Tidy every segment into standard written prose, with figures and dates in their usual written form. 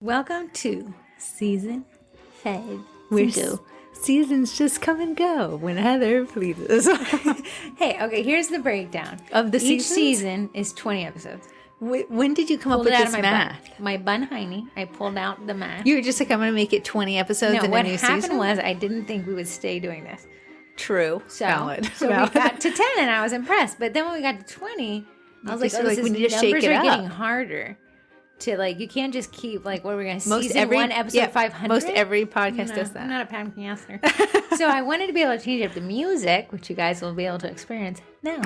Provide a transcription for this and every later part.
Welcome to season 5. Seasons just come and go when Heather pleases. Hey, okay, here's the breakdown. Of the Each seasons? season is 20 episodes. When did you come up Pulled with it out this of math? my bun hiney. I pulled out the math. You were just like, I'm going to make it 20 episodes No, in what a new happened season? was I didn't think we would stay doing this. True. So, Valid. so we got to 10 and I was impressed. But then when we got to 20, I was like, just oh, like, this we is, need to shake numbers it are up. getting harder. To like, you can't just keep like, what are we going to season every 1, episode 500? Most every podcast does that. I'm not a podcaster. So I wanted to be able to change up the music, which you guys will be able to experience now.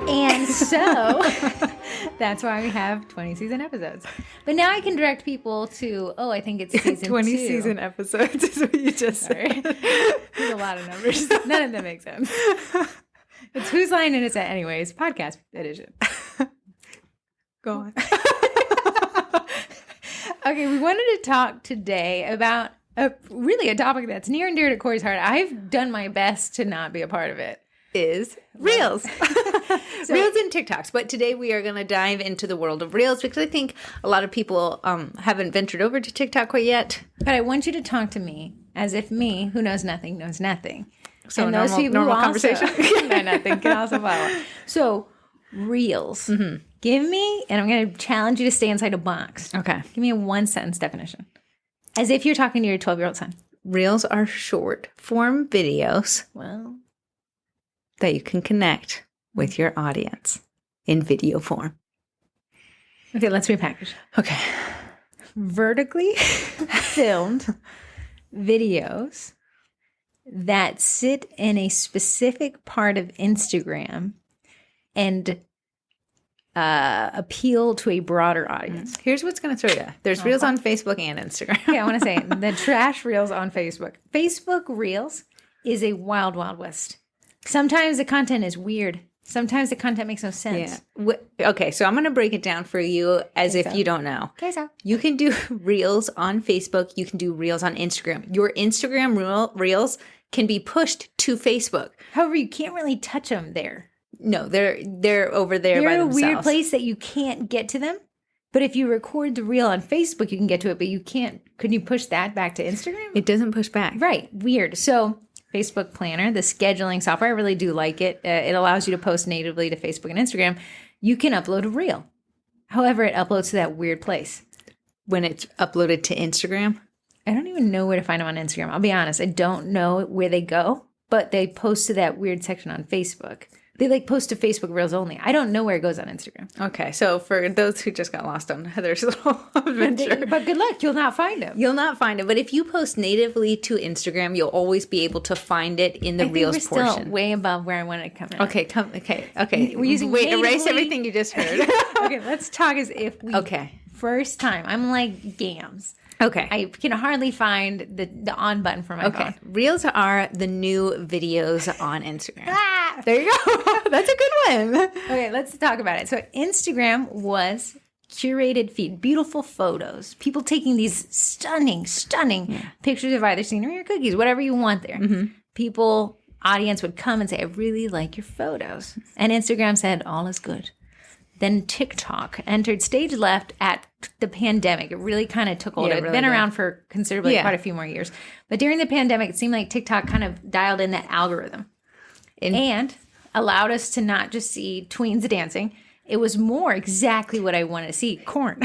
And so that's why we have 20 season episodes. But now I can direct people to, I think it's season 20 2. season episodes is what you just said. There's a lot of numbers. None of them make sense. It's Whose Line and It's At Anyways, podcast edition. Go on. Okay, we wanted to talk today about a topic that's near and dear to Corey's heart. I've done my best to not be a part of it. Is Reels. Reels and TikToks. But today we are going to dive into the world of Reels because I think a lot of people haven't ventured over to TikTok quite yet. But I want you to talk to me as if me, who knows nothing, knows nothing. So and those people normal conversation. know nothing can also follow. So, Reels. Mm-hmm. Give me, and I'm going to challenge you to stay inside a box. Okay. Give me a one-sentence definition. As if you're talking to your 12-year-old son. Reels are short form videos that you can connect with your audience in video form. Okay, let's repackage. Okay. Vertically filmed videos that sit in a specific part of Instagram and appeal to a broader audience. Here's what's going to throw you. There's Reels on Facebook and Instagram. Yeah, I want to say the trash Reels on Facebook. Facebook Reels is a wild, wild west. Sometimes the content is weird. Sometimes the content makes no sense. Yeah. Okay, so I'm going to break it down for you as if you don't know. Okay, so. You can do Reels on Facebook. You can do Reels on Instagram. Your Instagram Reels can be pushed to Facebook. However, you can't really touch them there. No, they're over there by themselves. They're in a weird place that you can't get to them. But if you record the reel on Facebook, you can get to it, but you can't. Could you push that back to Instagram? It doesn't push back. Right. Weird. So Facebook Planner, the scheduling software, I really do like it. It allows you to post natively to Facebook and Instagram. You can upload a reel. However, it uploads to that weird place. When it's uploaded to Instagram? I don't even know where to find them on Instagram. I'll be honest. I don't know where they go, but they post to that weird section on Facebook. They post to Facebook Reels only. I don't know where it goes on Instagram. Okay, so for those who just got lost on Heather's little adventure. But good luck. You'll not find them. You'll not find it. But if you post natively to Instagram, you'll always be able to find it in the Reels portion. Still way above where I wanted to come in. Okay. We're using erase everything you just heard. Okay, let's talk as if we... Okay. First time. I'm like Gams. Okay. I can hardly find the on button for my phone. Reels are the new videos on Instagram. There you go. That's a good one. Okay, let's talk about it. So Instagram was curated feed, beautiful photos, people taking these stunning pictures of either scenery or cookies, whatever you want there. Mm-hmm. Audience would come and say, I really like your photos. And Instagram said, all is good. Then TikTok entered stage left at the pandemic. It really kind of took hold. It had been around for considerably quite a few more years. But during the pandemic, it seemed like TikTok kind of dialed in that algorithm and allowed us to not just see tweens dancing. It was more exactly what I wanted to see, corn.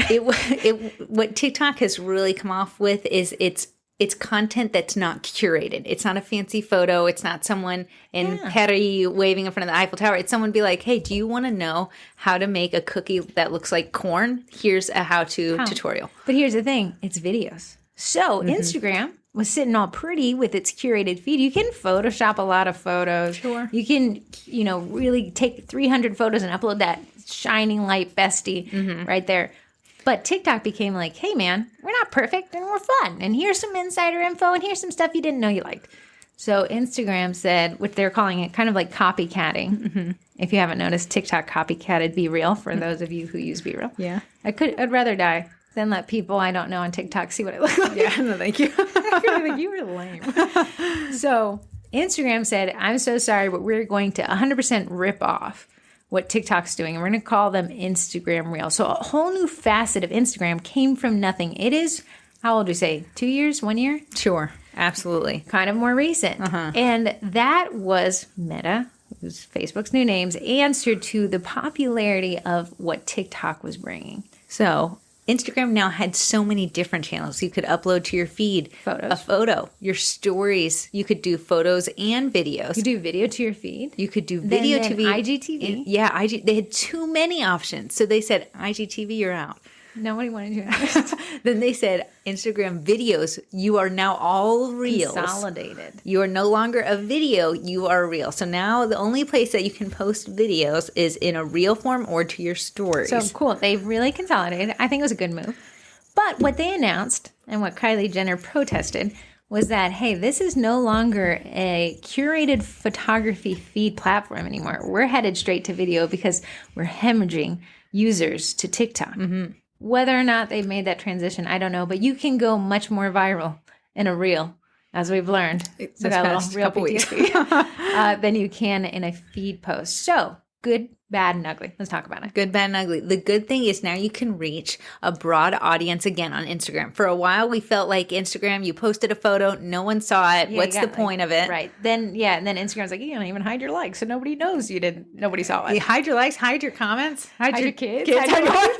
What TikTok has really come off with is it's content that's not curated. It's not a fancy photo. It's not someone in Paris waving in front of the Eiffel Tower. It's someone be like, hey, do you want to know how to make a cookie that looks like corn? Here's a how-to tutorial. But here's the thing. It's videos. So Instagram was sitting all pretty with its curated feed. You can Photoshop a lot of photos. Sure. You can, really take 300 photos and upload that shining light bestie right there. But TikTok became like, hey, man, we're not perfect and we're fun. And here's some insider info and here's some stuff you didn't know you liked. So Instagram said, what they're calling it, kind of like copycatting. Mm-hmm. If you haven't noticed, TikTok copycatted Be Real for those of you who use Be Real. Yeah. I'd rather die than let people I don't know on TikTok see what I look like. Yeah, no, thank you. I feel like you were lame. So Instagram said, I'm so sorry, but we're going to 100% rip off what TikTok's doing, and we're going to call them Instagram Reels. So a whole new facet of Instagram came from nothing. It is, how old do you say, 2 years, 1 year? Sure. Absolutely. Kind of more recent. And that was Meta, who's Facebook's new name's answer to the popularity of what TikTok was bringing. So Instagram now had so many different channels. You could upload to your feed Photos. a photo, your stories. You could do photos and videos. You do video to your feed. You could do video then TV. IGTV. Yeah, they had too many options. So they said, IGTV, you're out. Nobody wanted to. Then they said, Instagram videos, you are now all reels. Consolidated. You are no longer a video, you are a reel. So now the only place that you can post videos is in a reel form or to your stories. So cool. They really consolidated. I think it was a good move. But what they announced and what Kylie Jenner protested was that, hey, this is no longer a curated photography feed platform anymore. We're headed straight to video because we're hemorrhaging users to TikTok. Whether or not they've made that transition, I don't know. But you can go much more viral in a reel, as we've learned. So that past couple weeks. Than you can in a feed post. So good, bad, and ugly. Let's talk about it. Good, bad, and ugly. The good thing is now you can reach a broad audience again on Instagram. For a while, we felt like Instagram, you posted a photo, no one saw it. What's the point of it? Right. Then, and then Instagram's like, you don't even hide your likes, so nobody knows you didn't, nobody saw it. You hide your likes, hide your comments, hide your kids. Hide your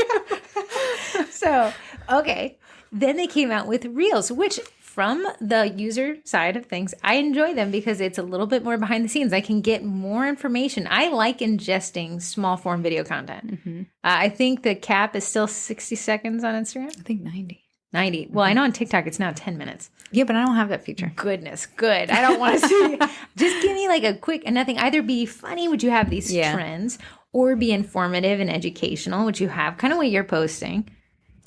So, okay. Then they came out with Reels, which from the user side of things, I enjoy them because it's a little bit more behind the scenes. I can get more information. I like ingesting small form video content. I think the cap is still 60 seconds on Instagram. I think 90. 90. Well, I know on TikTok it's now 10 minutes. Yeah, but I don't have that feature. Goodness, good. I don't want to see. Just give me like a quick, and nothing. Either be funny, which you have these trends, or be informative and educational, which you have, kind of what you're posting.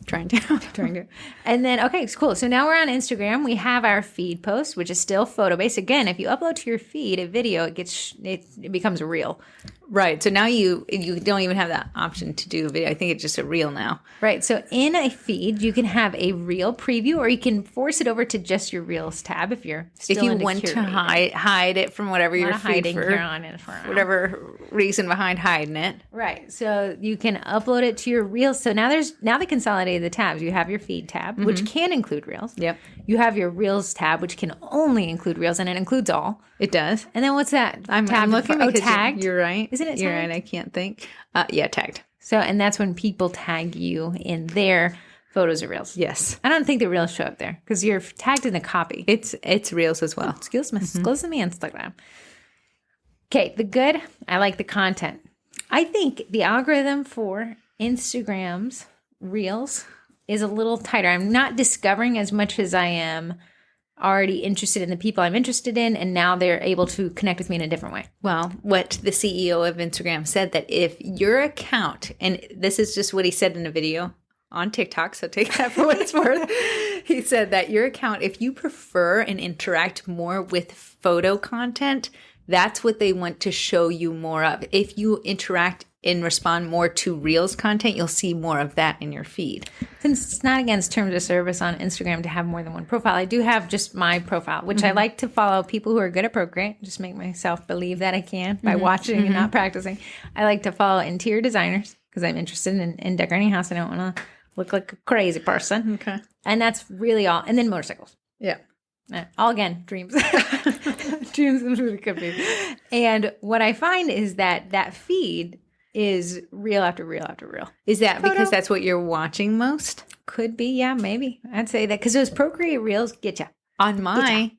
Trying to. And then, okay, it's cool. So now we're on Instagram. We have our feed post, which is still photo based. Again, if you upload to your feed a video, it becomes a reel. Right. So now you don't even have that option to do a video. I think it's just a reel now. Right. So in a feed, you can have a reel preview, or you can force it over to just your Reels tab if you're still if you want to hide it from whatever you're hiding for, here on it for whatever reason behind hiding it. Right. So you can upload it to your Reels. So now they consolidated the tabs. You have your feed tab, which can include Reels. Yep. You have your Reels tab, which can only include Reels, and it includes all. It does. And then what's that? I'm looking because tagged. You're right. Isn't it tagged? You're right. I can't think. Yeah, tagged. So, and that's when people tag you in their photos or Reels. Yes. I don't think the Reels show up there because you're tagged in the copy. It's Reels as well. Excuse me. Excuse me, Instagram. Okay, the good. I like the content. I think the algorithm for Instagram's Reels is a little tighter. I'm not discovering as much as I am already interested in the people I'm interested in, and now they're able to connect with me in a different way. Well, what the CEO of Instagram said, that if your account, and this is just what he said in a video on TikTok, so take that for what it's worth. He said that your account, if you prefer and interact more with photo content, that's what they want to show you more of. If you interact and respond more to Reels content, you'll see more of that in your feed. Since it's not against terms of service on Instagram to have more than one profile, I do have just my profile, which I like to follow people who are good at Procreate. Just make myself believe that I can by watching and not practicing. I like to follow interior designers because I'm interested in decorating a house. I don't want to look like a crazy person. Okay. And that's really all. And then motorcycles. Yeah. All again, dreams. Dreams really could be. And what I find is that feed is reel after reel after reel. Is that because that's what you're watching most? Could be, yeah, maybe. I'd say that because those Procreate Reels get you. On my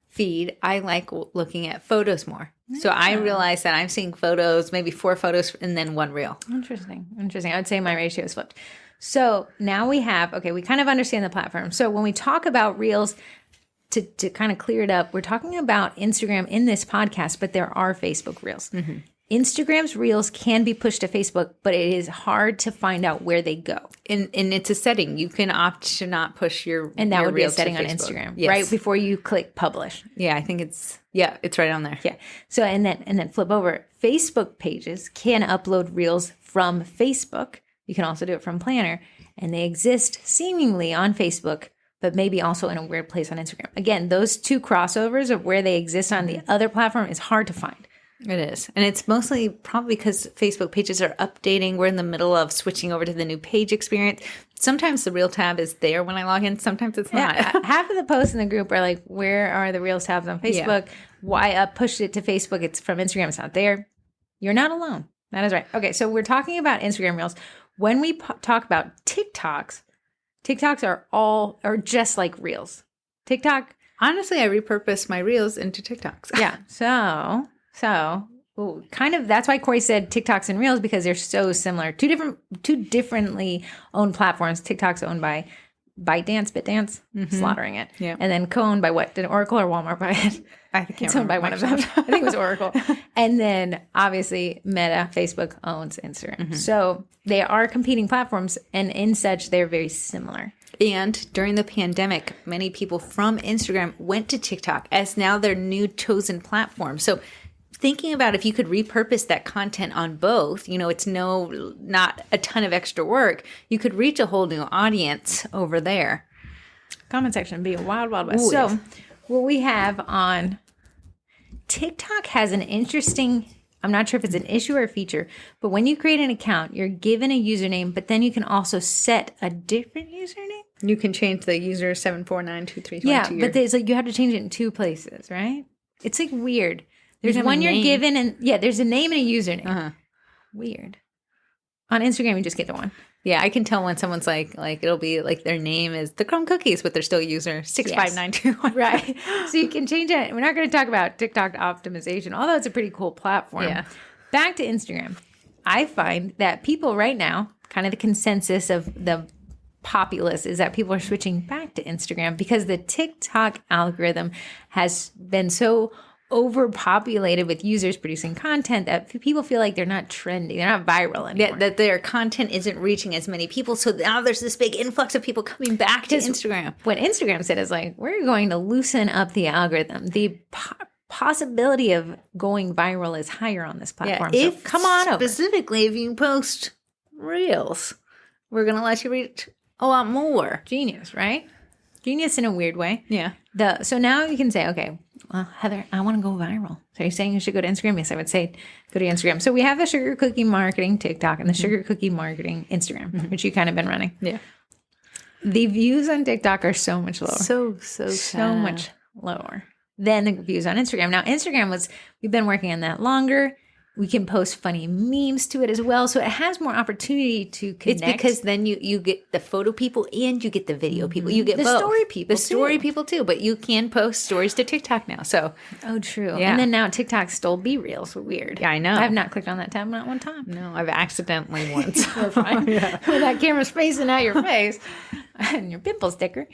feed, I like looking at photos more. So I realize that I'm seeing photos, maybe 4 photos, and then 1 reel. Interesting. I would say my ratio is flipped. So now we kind of understand the platform. So when we talk about Reels, to kind of clear it up, we're talking about Instagram in this podcast, but there are Facebook Reels. Instagram's Reels can be pushed to Facebook, but it is hard to find out where they go. And it's a setting. You can opt to not push your And that your would be a Reels setting to on Facebook. Instagram, Yes. right before you click publish. Yeah, I think it's right on there. Yeah. So and then flip over. Facebook pages can upload Reels from Facebook. You can also do it from Planner, and they exist seemingly on Facebook, but maybe also in a weird place on Instagram. Again, those two crossovers of where they exist on the other platform is hard to find. It is. And it's mostly probably because Facebook pages are updating. We're in the middle of switching over to the new page experience. Sometimes the Reel tab is there when I log in. Sometimes it's not. Half of the posts in the group are like, where are the Reels tabs on Facebook? Why I pushed it to Facebook? It's from Instagram. It's not there. You're not alone. That is right. Okay, so we're talking about Instagram Reels. When we talk about TikToks are just like Reels. TikTok. Honestly, I repurposed my Reels into TikToks. Yeah. So kind of that's why Corey said TikToks and Reels, because they're so similar. Two differently owned platforms. TikTok's owned by ByteDance, slaughtering it. Yeah. And then co-owned by what? Did Oracle or Walmart buy it? I think it's owned by one of them. I think it was Oracle. And then obviously Meta, Facebook owns Instagram. So they are competing platforms, and in such they're very similar. And during the pandemic, many people from Instagram went to TikTok as now their new chosen platform. So thinking about if you could repurpose that content on both, it's not a ton of extra work. You could reach a whole new audience over there. Comment section would be a wild, wild west. Ooh, so yes. what we have on TikTok has an interesting, I'm not sure if it's an issue or a feature, but when you create an account, you're given a username, but then you can also set a different username. You can change the user 7492322. Yeah, but there's like you have to change it in two places, right? It's like weird. There's one you're given, and there's a name and a username. Weird. On Instagram, you just get the one. Yeah, I can tell when someone's like it'll be like their name is the Chrome Cookies, but they're still user 65921. Right. So you can change it. We're not going to talk about TikTok optimization, although it's a pretty cool platform. Yeah. Back to Instagram. I find that people right now, kind of the consensus of the populace is that people are switching back to Instagram because the TikTok algorithm has been so overpopulated with users producing content that people feel like they're not trendy, they're not viral anymore. Yeah, that their content isn't reaching as many people. So now there's this big influx of people coming back to Instagram. What Instagram said is like, we're going to loosen up the algorithm. The possibility of going viral is higher on this platform. Yeah, so come on over. Specifically, if you post Reels, we're going to let you reach a lot more. Genius, right? Genius in a weird way. Yeah. So now you can say, okay, well, Heather, I want to go viral. So you're saying you should go to Instagram? Yes, I would say go to Instagram. So we have the sugar cookie marketing TikTok and the sugar cookie marketing Instagram, which you kind of been running. Yeah. The views on TikTok are so much lower. So much lower than the views on Instagram. Now, we've been working on that longer. We can post funny memes to it as well. So it has more opportunity to connect. It's because then you get the photo people and you get the video people. You get the both. story people. The story people too. But you can post stories to TikTok now. So true. Yeah. And then now TikTok stole Be Reels. Weird. Yeah, I know. I've not clicked on that tab not one time. No, I've accidentally once. We're fine. Yeah. When that camera's facing out your face and your pimple sticker.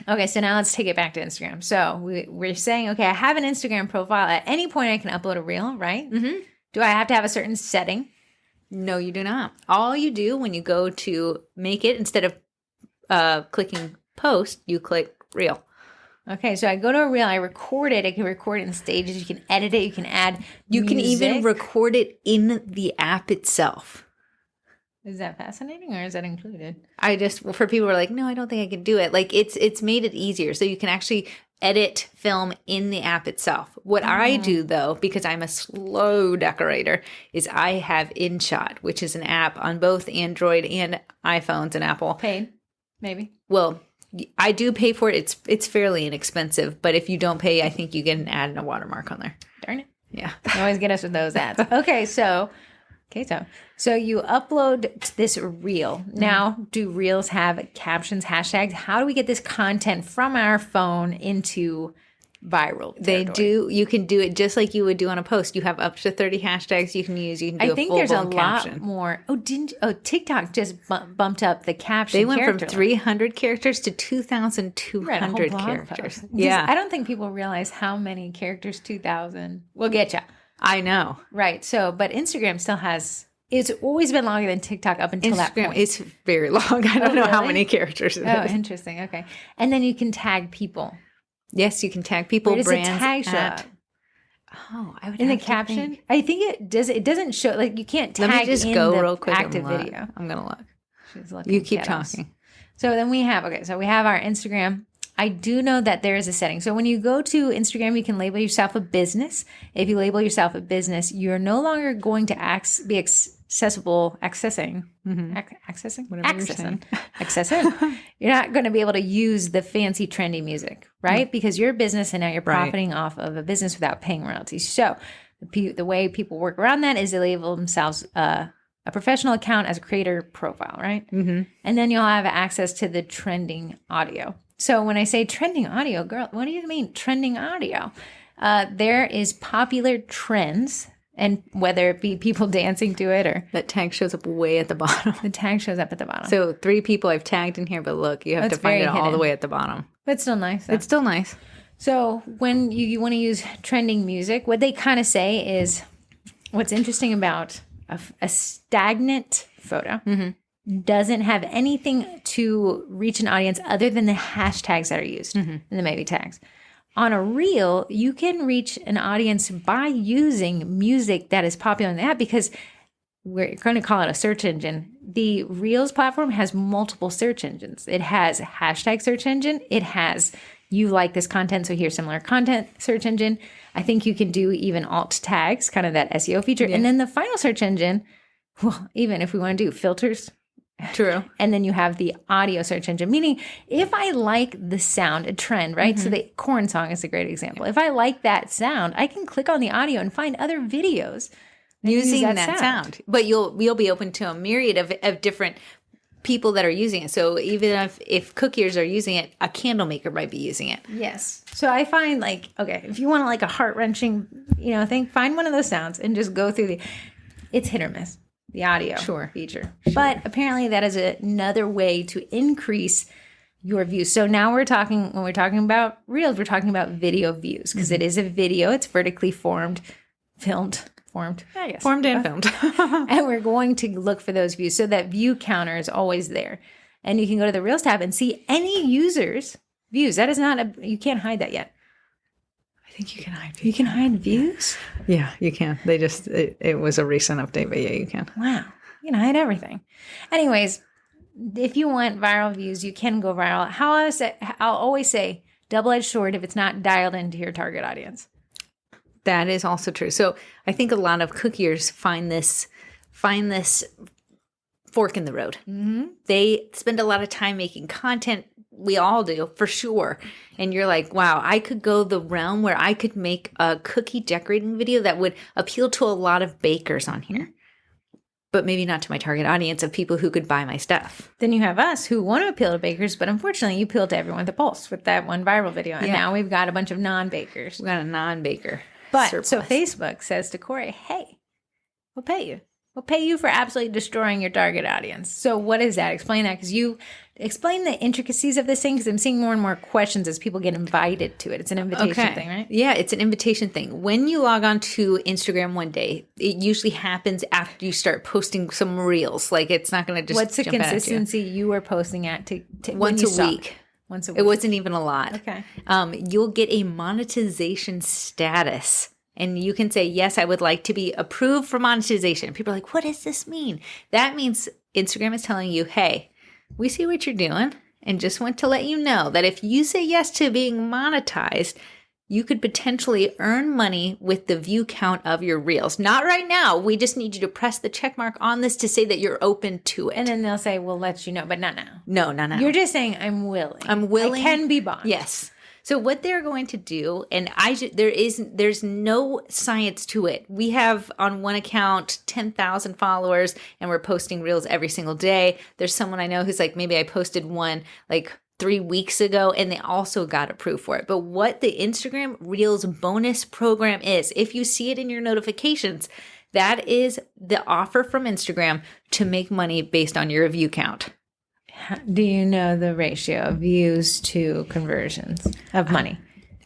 Okay, so now let's take it back to Instagram. So we're saying, okay, I have an Instagram profile. At any point, I can upload a reel, right? Mm-hmm. Do I have to have a certain setting? No, you do not. All you do when you go to make it, instead of clicking post, you click reel. Okay, so I go to a reel, I record it. I can record it in stages. You can edit it. You can add You music. can even record it in the app itself. Is that fascinating or is that included? For people who are like, no, I don't think I can do it. Like it's made it easier. So you can actually edit film in the app itself. What I do though, because I'm a slow decorator, is I have InShot, which is an app on both Android and iPhones and Apple. Paid, maybe. Well, I do pay for it. It's fairly inexpensive, but if you don't pay, I think you get an ad and a watermark on there. Darn it. Yeah. You always get us with those ads. Okay, so you upload this reel. Now, do reels have captions, hashtags? How do we get this content from our phone into viral territory? They do. You can do it just like you would do on a post. You have up to 30 hashtags you can use. You can do I think there's a caption. lot more. TikTok just bumped up the caption. They went from character 300 characters to 2,200 characters. Yeah. I don't think people realize how many characters 2,000 will get you. I know. Right. So, but Instagram still has, it's always been longer than TikTok up until that point. It's very long. I don't know how many characters it is. Oh, interesting. Okay. And then you can tag people. Yes, you can tag people, Where does brands, the tag show at. up? Oh, I would In the have to caption? think. I think it does. It doesn't show, like you can't tag Let me just in go the real quick active and look. video. I'm going to look. She's looking You keep kettles. talking. So then we have our Instagram I do know that there is a setting. So when you go to Instagram, you can label yourself a business. If you label yourself a business, you're no longer going to be accessing. You're not going to be able to use the fancy, trendy music, right? Because you're a business and now you're profiting off of a business without paying royalties. So the way people work around that is they label themselves a professional account as a creator profile, right? Mm-hmm. And then you'll have access to the trending audio. So when I say trending audio, girl, what do you mean trending audio? There is popular trends, and whether it be people dancing to it or... That tag shows up way at the bottom. The tag shows up at the bottom. So 3 people I've tagged in here, but look, you have to find it all the way at the bottom. But it's still nice. It's still nice. So when you want to use trending music, what they kind of say is what's interesting about a stagnant photo doesn't have anything to reach an audience other than the hashtags that are used and the maybe tags. On a reel, you can reach an audience by using music that is popular on the app because we're going to call it a search engine. The Reels platform has multiple search engines. It has hashtag search engine. It has you like this content, so here's similar content search engine. I think you can do even alt tags, kind of that SEO feature. Yeah. And then the final search engine, well, even if we want to do filters. True. And then you have the audio search engine, meaning if I like the sound, a trend, right? So the corn song is a great example. If I like that sound, I can click on the audio and find other videos using that sound. But you'll be open to a myriad of different people that are using it. So even if cookiers are using it, a candle maker might be using it. Yes. So I find if you want like a heart-wrenching, thing, find one of those sounds and just go through it's hit or miss. The audio feature. Sure. But apparently that is another way to increase your views. So now when we're talking about Reels, we're talking about video views because it is a video. It's vertically formed, I guess. Formed and filmed. And we're going to look for those views. So that view counter is always there. And you can go to the Reels tab and see any user's views. That is you can't hide that yet. I think you can hide views. You can hide views? Yeah, you can. They just, it was a recent update, but yeah, you can. Wow. You can hide everything. Anyways, if you want viral views, you can go viral. I'll always say, double-edged sword if it's not dialed into your target audience. That is also true. So I think a lot of cookiers find this fork in the road. Mm-hmm. They spend a lot of time making content. We all do, for sure. And you're like, wow, I could go the realm where I could make a cookie decorating video that would appeal to a lot of bakers on here, but maybe not to my target audience of people who could buy my stuff. Then you have us who want to appeal to bakers, but unfortunately you appeal to everyone with a pulse with that one viral video. And now we've got a bunch of non-bakers. We've got a non-baker. But surplus. So Facebook says to Corey, hey, we'll pay you. We'll pay you for absolutely destroying your target audience. So what is that? Explain that, because you explain the intricacies of this thing, because I'm seeing more and more questions as people get invited to it. It's an invitation thing, right? Yeah, it's an invitation thing. When you log on to Instagram one day, it usually happens after you start posting some reels. Like, it's not going to just What's the consistency you were posting at to once a week? Once a week. It wasn't even a lot. Okay. You'll get a monetization status. And you can say, yes, I would like to be approved for monetization. People are like, what does this mean? That means Instagram is telling you, hey, we see what you're doing and just want to let you know that if you say yes to being monetized, you could potentially earn money with the view count of your reels. Not right now. We just need you to press the check mark on this to say that you're open to it. And then they'll say, we'll let you know, but not now. No, not now. You're just saying, I'm willing. I'm willing. I can be bought. Yes. So what they're going to do, and there's no science to it. We have on one account 10,000 followers, and we're posting reels every single day. There's someone I know who's like, maybe I posted one like 3 weeks ago, and they also got approved for it. But what the Instagram Reels bonus program is, if you see it in your notifications, that is the offer from Instagram to make money based on your view count. Do you know the ratio of views to conversions of money?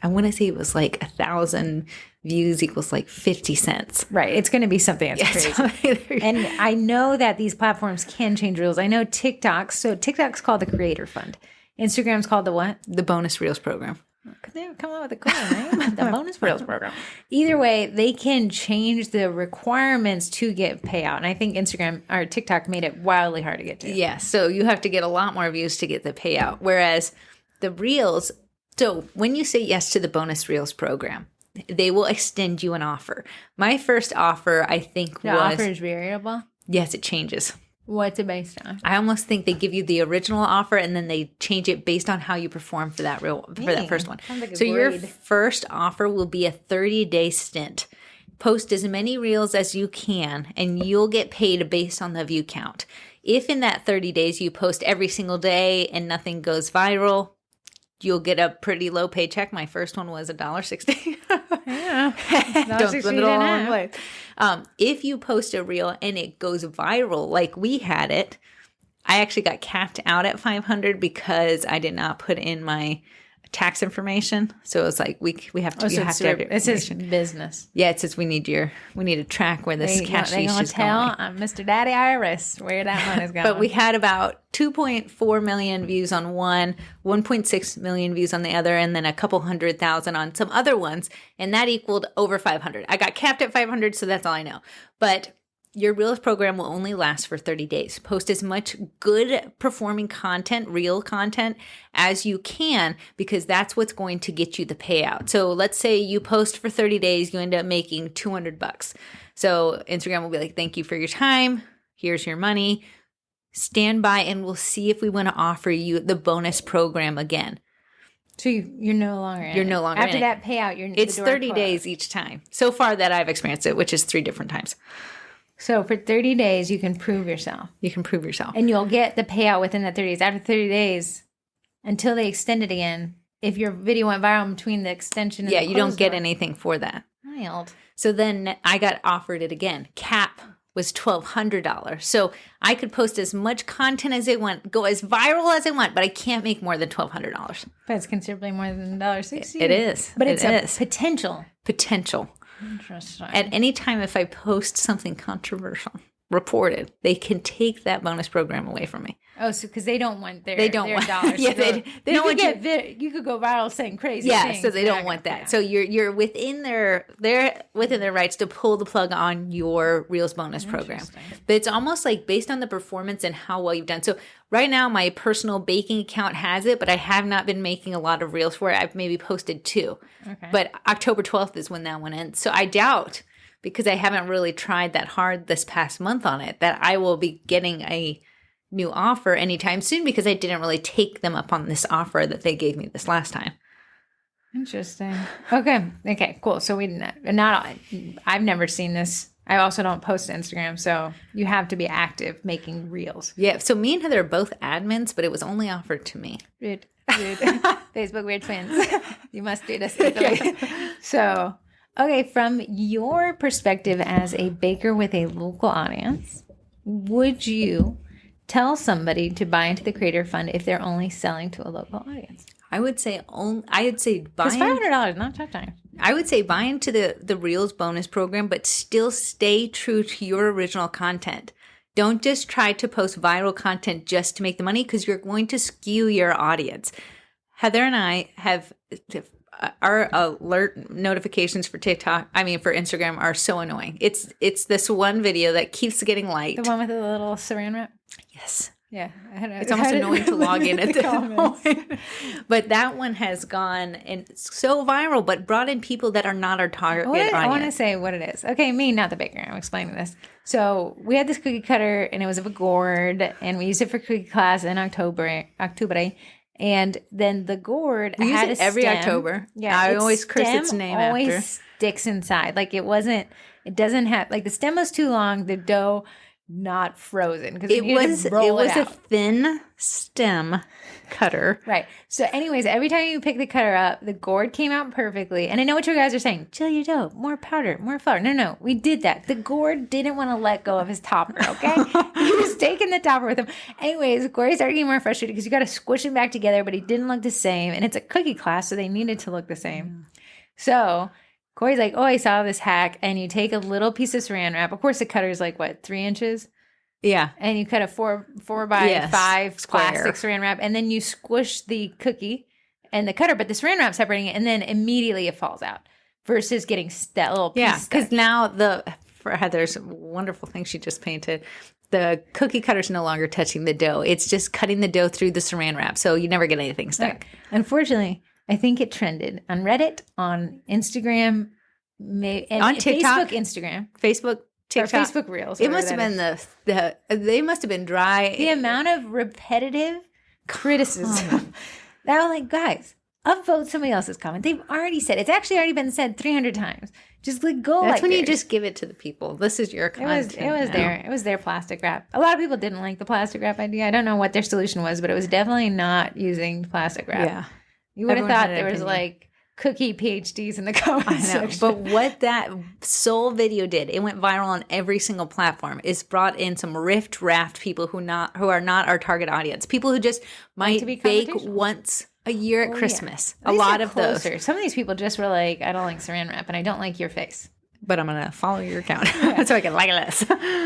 I want to say it was like 1,000 views equals like 50 cents. Right. It's going to be something that's crazy. And I know that these platforms can change rules. I know TikTok. So TikTok's called the Creator Fund. Instagram's called the what? The Bonus Reels Program. Could they come up with a cool name? The Bonus Reels Program. Either way, they can change the requirements to get payout. And I think Instagram or TikTok made it wildly hard to get to. Yeah. So you have to get a lot more views to get the payout. Whereas the Reels, So when you say yes to the bonus reels program, they will extend you an offer. My first offer, I think, The offer is variable? yes, it changes. What's it based on? I almost think they give you the original offer and then they change it based on how you perform for that that first one. Like so your first offer will be a 30-day stint. Post as many reels as you can and you'll get paid based on the view count. If in that 30 days you post every single day and nothing goes viral, you'll get a pretty low paycheck. My first one was $1.60. Yeah. Don't spend it all in one place. If you post a reel and it goes viral, like we had it, I actually got capped out at 500 because I did not put in my tax information. So it was like we have to. You have to have your It says business. Yeah, it says we need to track where this cash use is going. I'm Mr. Daddy IRS where that money's going. But we had about 2.4 million views on one, 1.6 million views on the other, and then a couple 100,000 on some other ones, and that equaled over 500. I got capped at 500, so that's all I know. But your Reels program will only last for 30 days. Post as much good performing content, real content, as you can, because that's what's going to get you the payout. So let's say you post for 30 days, you end up making $200. So Instagram will be like, thank you for your time. Here's your money. Stand by and we'll see if we want to offer you the bonus program again. So you're no longer in You're it. no longer After in that payout, you're It's 30 days each time. So far that I've experienced it, which is 3 different times. So for 30 days, you can prove yourself. You can prove yourself. And you'll get the payout within that 30 days. After 30 days, until they extend it again, if your video went viral between the extension and yeah, the you don't get door, anything for that. wild. So then I got offered it again. Cap was $1,200. So I could post as much content as I want, go as viral as I want, but I can't make more than $1,200. But it's considerably more than $1.60. It is. But it's it is. potential. Potential. Interesting. At any time, if I post something controversial, reported, they can take that bonus program away from me. Oh, so because they don't want their want dollars. yeah, to go, they don't want you could go viral saying crazy yeah, things. so they don't want that. Yeah. So you're within their rights to pull the plug on your Reels bonus program. But it's almost like based on the performance and how well you've done. So right now my personal baking account has it, but I have not been making a lot of Reels for it. I've maybe posted 2. Okay. But October 12th is when that one ends. So I doubt, because I haven't really tried that hard this past month on it, that I will be getting a new offer anytime soon, because I didn't really take them up on this offer that they gave me this last time. Interesting. Okay, cool. So I've never seen this. I also don't post to Instagram, so you have to be active making reels. Yeah, so me and Heather are both admins, but it was only offered to me. Weird. Facebook weird twins. You must do this. So, okay, from your perspective as a baker with a local audience, would you tell somebody to buy into the Creator Fund if they're only selling to a local audience? I would say buy. It's $500, not tough time. I would say buy into the Reels bonus program, but still stay true to your original content. Don't just try to post viral content just to make the money, because you're going to skew your audience. Heather and I have our alert notifications for for Instagram are so annoying. It's this one video that keeps getting liked. The one with the little saran wrap? Yes. Yeah. It's almost annoying to log in at this point. But that one has gone and so viral, but brought in people that are not our target audience. I want to say what it is. Okay, me, not the baker. I'm explaining this. So we had this cookie cutter, and it was of a gourd, and we used it for cookie class in October. And then the gourd we had use it a every stem. October. Yeah, I always curse its name always after. Sticks inside. Like it doesn't have, like the stem was too long, the dough not frozen. Because it was a thin stem cutter. Right. So anyways, every time you pick the cutter up, the gourd came out perfectly. And I know what you guys are saying. Chill your dough. More powder. More flour. No. We did that. The gourd didn't want to let go of his topper, okay? He was taking the topper with him. Anyways, Corey started getting more frustrated because you got to squish him back together, but he didn't look the same. And it's a cookie class, so they needed to look the same. So Corey's like, I saw this hack. And you take a little piece of saran wrap. Of course, the cutter is like, 3 inches? Yeah. And you cut a 4 by 5 plastic saran wrap, and then you squish the cookie and the cutter, but the saran wrap separating it, and then immediately it falls out versus getting that little piece. Yeah, because now for Heather's wonderful thing she just painted, the cookie cutter's no longer touching the dough. It's just cutting the dough through the saran wrap, so you never get anything stuck. Right. Unfortunately, I think it trended on Reddit, on Instagram, and on TikTok, Facebook, Instagram, Facebook, TikTok, or Facebook Reels. It must have been they must have been dry. The amount of repetitive criticism. That was like, guys, upvote somebody else's comment. They've already said it's actually already been said 300 times. Just like go. That's like when theirs. you just give it to the people. This is your content. It was there. It was their plastic wrap. A lot of people didn't like the plastic wrap idea. I don't know what their solution was, but it was definitely not using plastic wrap. Yeah, you would have thought there was like cookie PhDs in the comments. I know, but what that sole video did, it went viral on every single platform. It's brought in some rift-raft people who are not our target audience. People who just might bake once a year at Christmas. Yeah. A lot of those. Some of these people just were like, I don't like saran wrap and I don't like your face, but I'm going to follow your account so I can like this.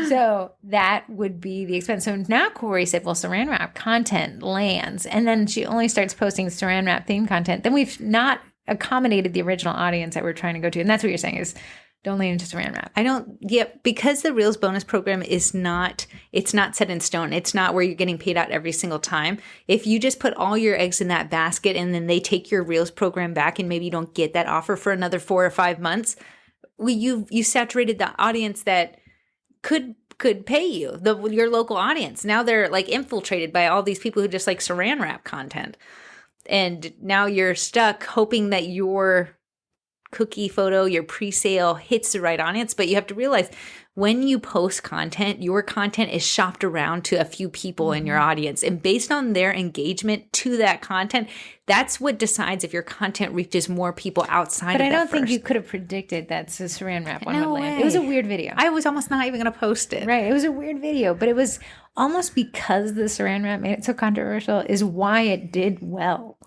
So that would be the expense. So now Corey said, well, saran wrap content lands. And then she only starts posting saran wrap themed content. Then we've not accommodated the original audience that we're trying to go to. And that's what you're saying is don't lean into saran wrap. Because the Reels bonus program it's not set in stone. It's not where you're getting paid out every single time. If you just put all your eggs in that basket and then they take your Reels program back and maybe you don't get that offer for another 4 or 5 months, you saturated the audience that could pay you, your local audience. Now they're like infiltrated by all these people who just like saran wrap content. And now you're stuck hoping that your cookie photo, your pre-sale hits the right audience. But you have to realize when you post content, your content is shopped around to a few people in your audience. And based on their engagement to that content, that's what decides if your content reaches more people outside of that. But I don't think you could have predicted that the saran wrap one would land. Way. It was a weird video. I was almost not even going to post it. Right. It was a weird video, but it was almost because the saran wrap made it so controversial is why it did well.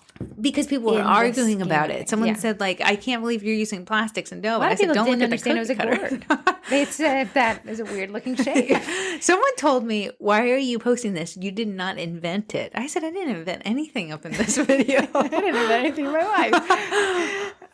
Because people were arguing about it. Someone said, like, I can't believe you're using plastics and dough. A lot of people didn't understand it was a gourd. They said that is a weird looking shape. Someone told me, why are you posting this? You did not invent it. I said, I didn't invent anything up in this video. I didn't invent anything in my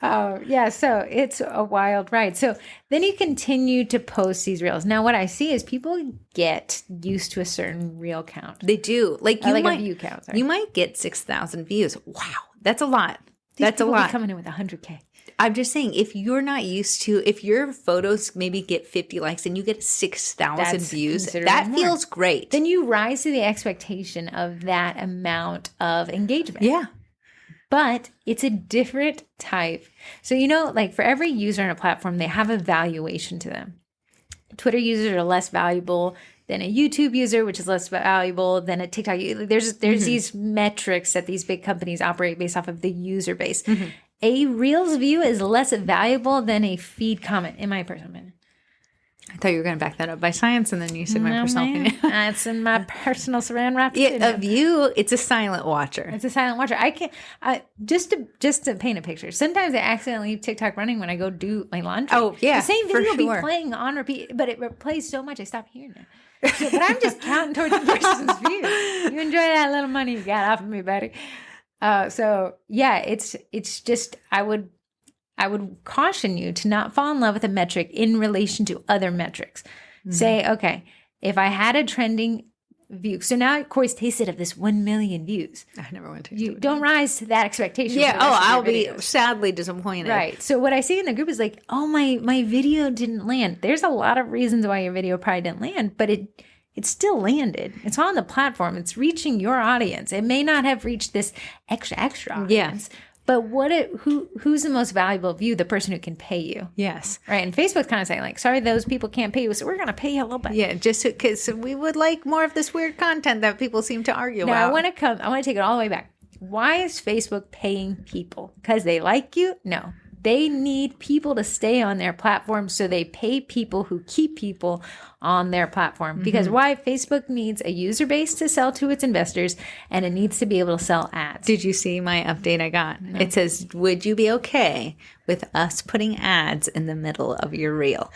life. So it's a wild ride. So then you continue to post these reels. Now, what I see is people get used to a certain reel count. They do. Like a view count. Sorry. You might get 6,000 views. Wow. That's a lot. That's a lot. Coming in with 100K. I'm just saying, if you're not used to, if your photos maybe get 50 likes and you get 6,000 views, that feels great. Then you rise to the expectation of that amount of engagement. Yeah. But it's a different type. So, like for every user on a platform, they have a valuation to them. Twitter users are less valuable than a YouTube user, which is less valuable than a TikTok. There's these metrics that these big companies operate based off of the user base. Mm-hmm. A Reels view is less valuable than a feed comment, in my personal opinion. I thought you were going to back that up by science, and then you said my personal opinion. It's in my personal saran wrap. A view, it's a silent watcher. It's a silent watcher. I can't just to paint a picture. Sometimes I accidentally leave TikTok running when I go do my laundry. Oh yeah, the same video will be playing on repeat, but it plays so much I stop hearing it. But I'm just counting towards the person's view. You enjoy that little money you got off of me, buddy. It's just I would caution you to not fall in love with a metric in relation to other metrics. Mm-hmm. Say, okay, if I had a trending view, so now Corey's tasted of this 1 million views. I never went to. You don't rise to that expectation. Yeah. I'll be sadly disappointed. Right. So what I see in the group is like, oh, my video didn't land. There's a lot of reasons why your video probably didn't land, but it still landed. It's on the platform. It's reaching your audience. It may not have reached this extra audience. Yes. But who's the most valuable view? The person who can pay you. Yes. Right. And Facebook's kind of saying like, sorry, those people can't pay you, so we're going to pay you a little bit. Yeah, just because we would like more of this weird content that people seem to argue about. Now, I want to take it all the way back. Why is Facebook paying people? Because they like you? No. They need people to stay on their platform, so they pay people who keep people on their platform. Mm-hmm. Because why? Facebook needs a user base to sell to its investors, and it needs to be able to sell ads. Did you see my update I got? No. It says, would you be okay with us putting ads in the middle of your reel?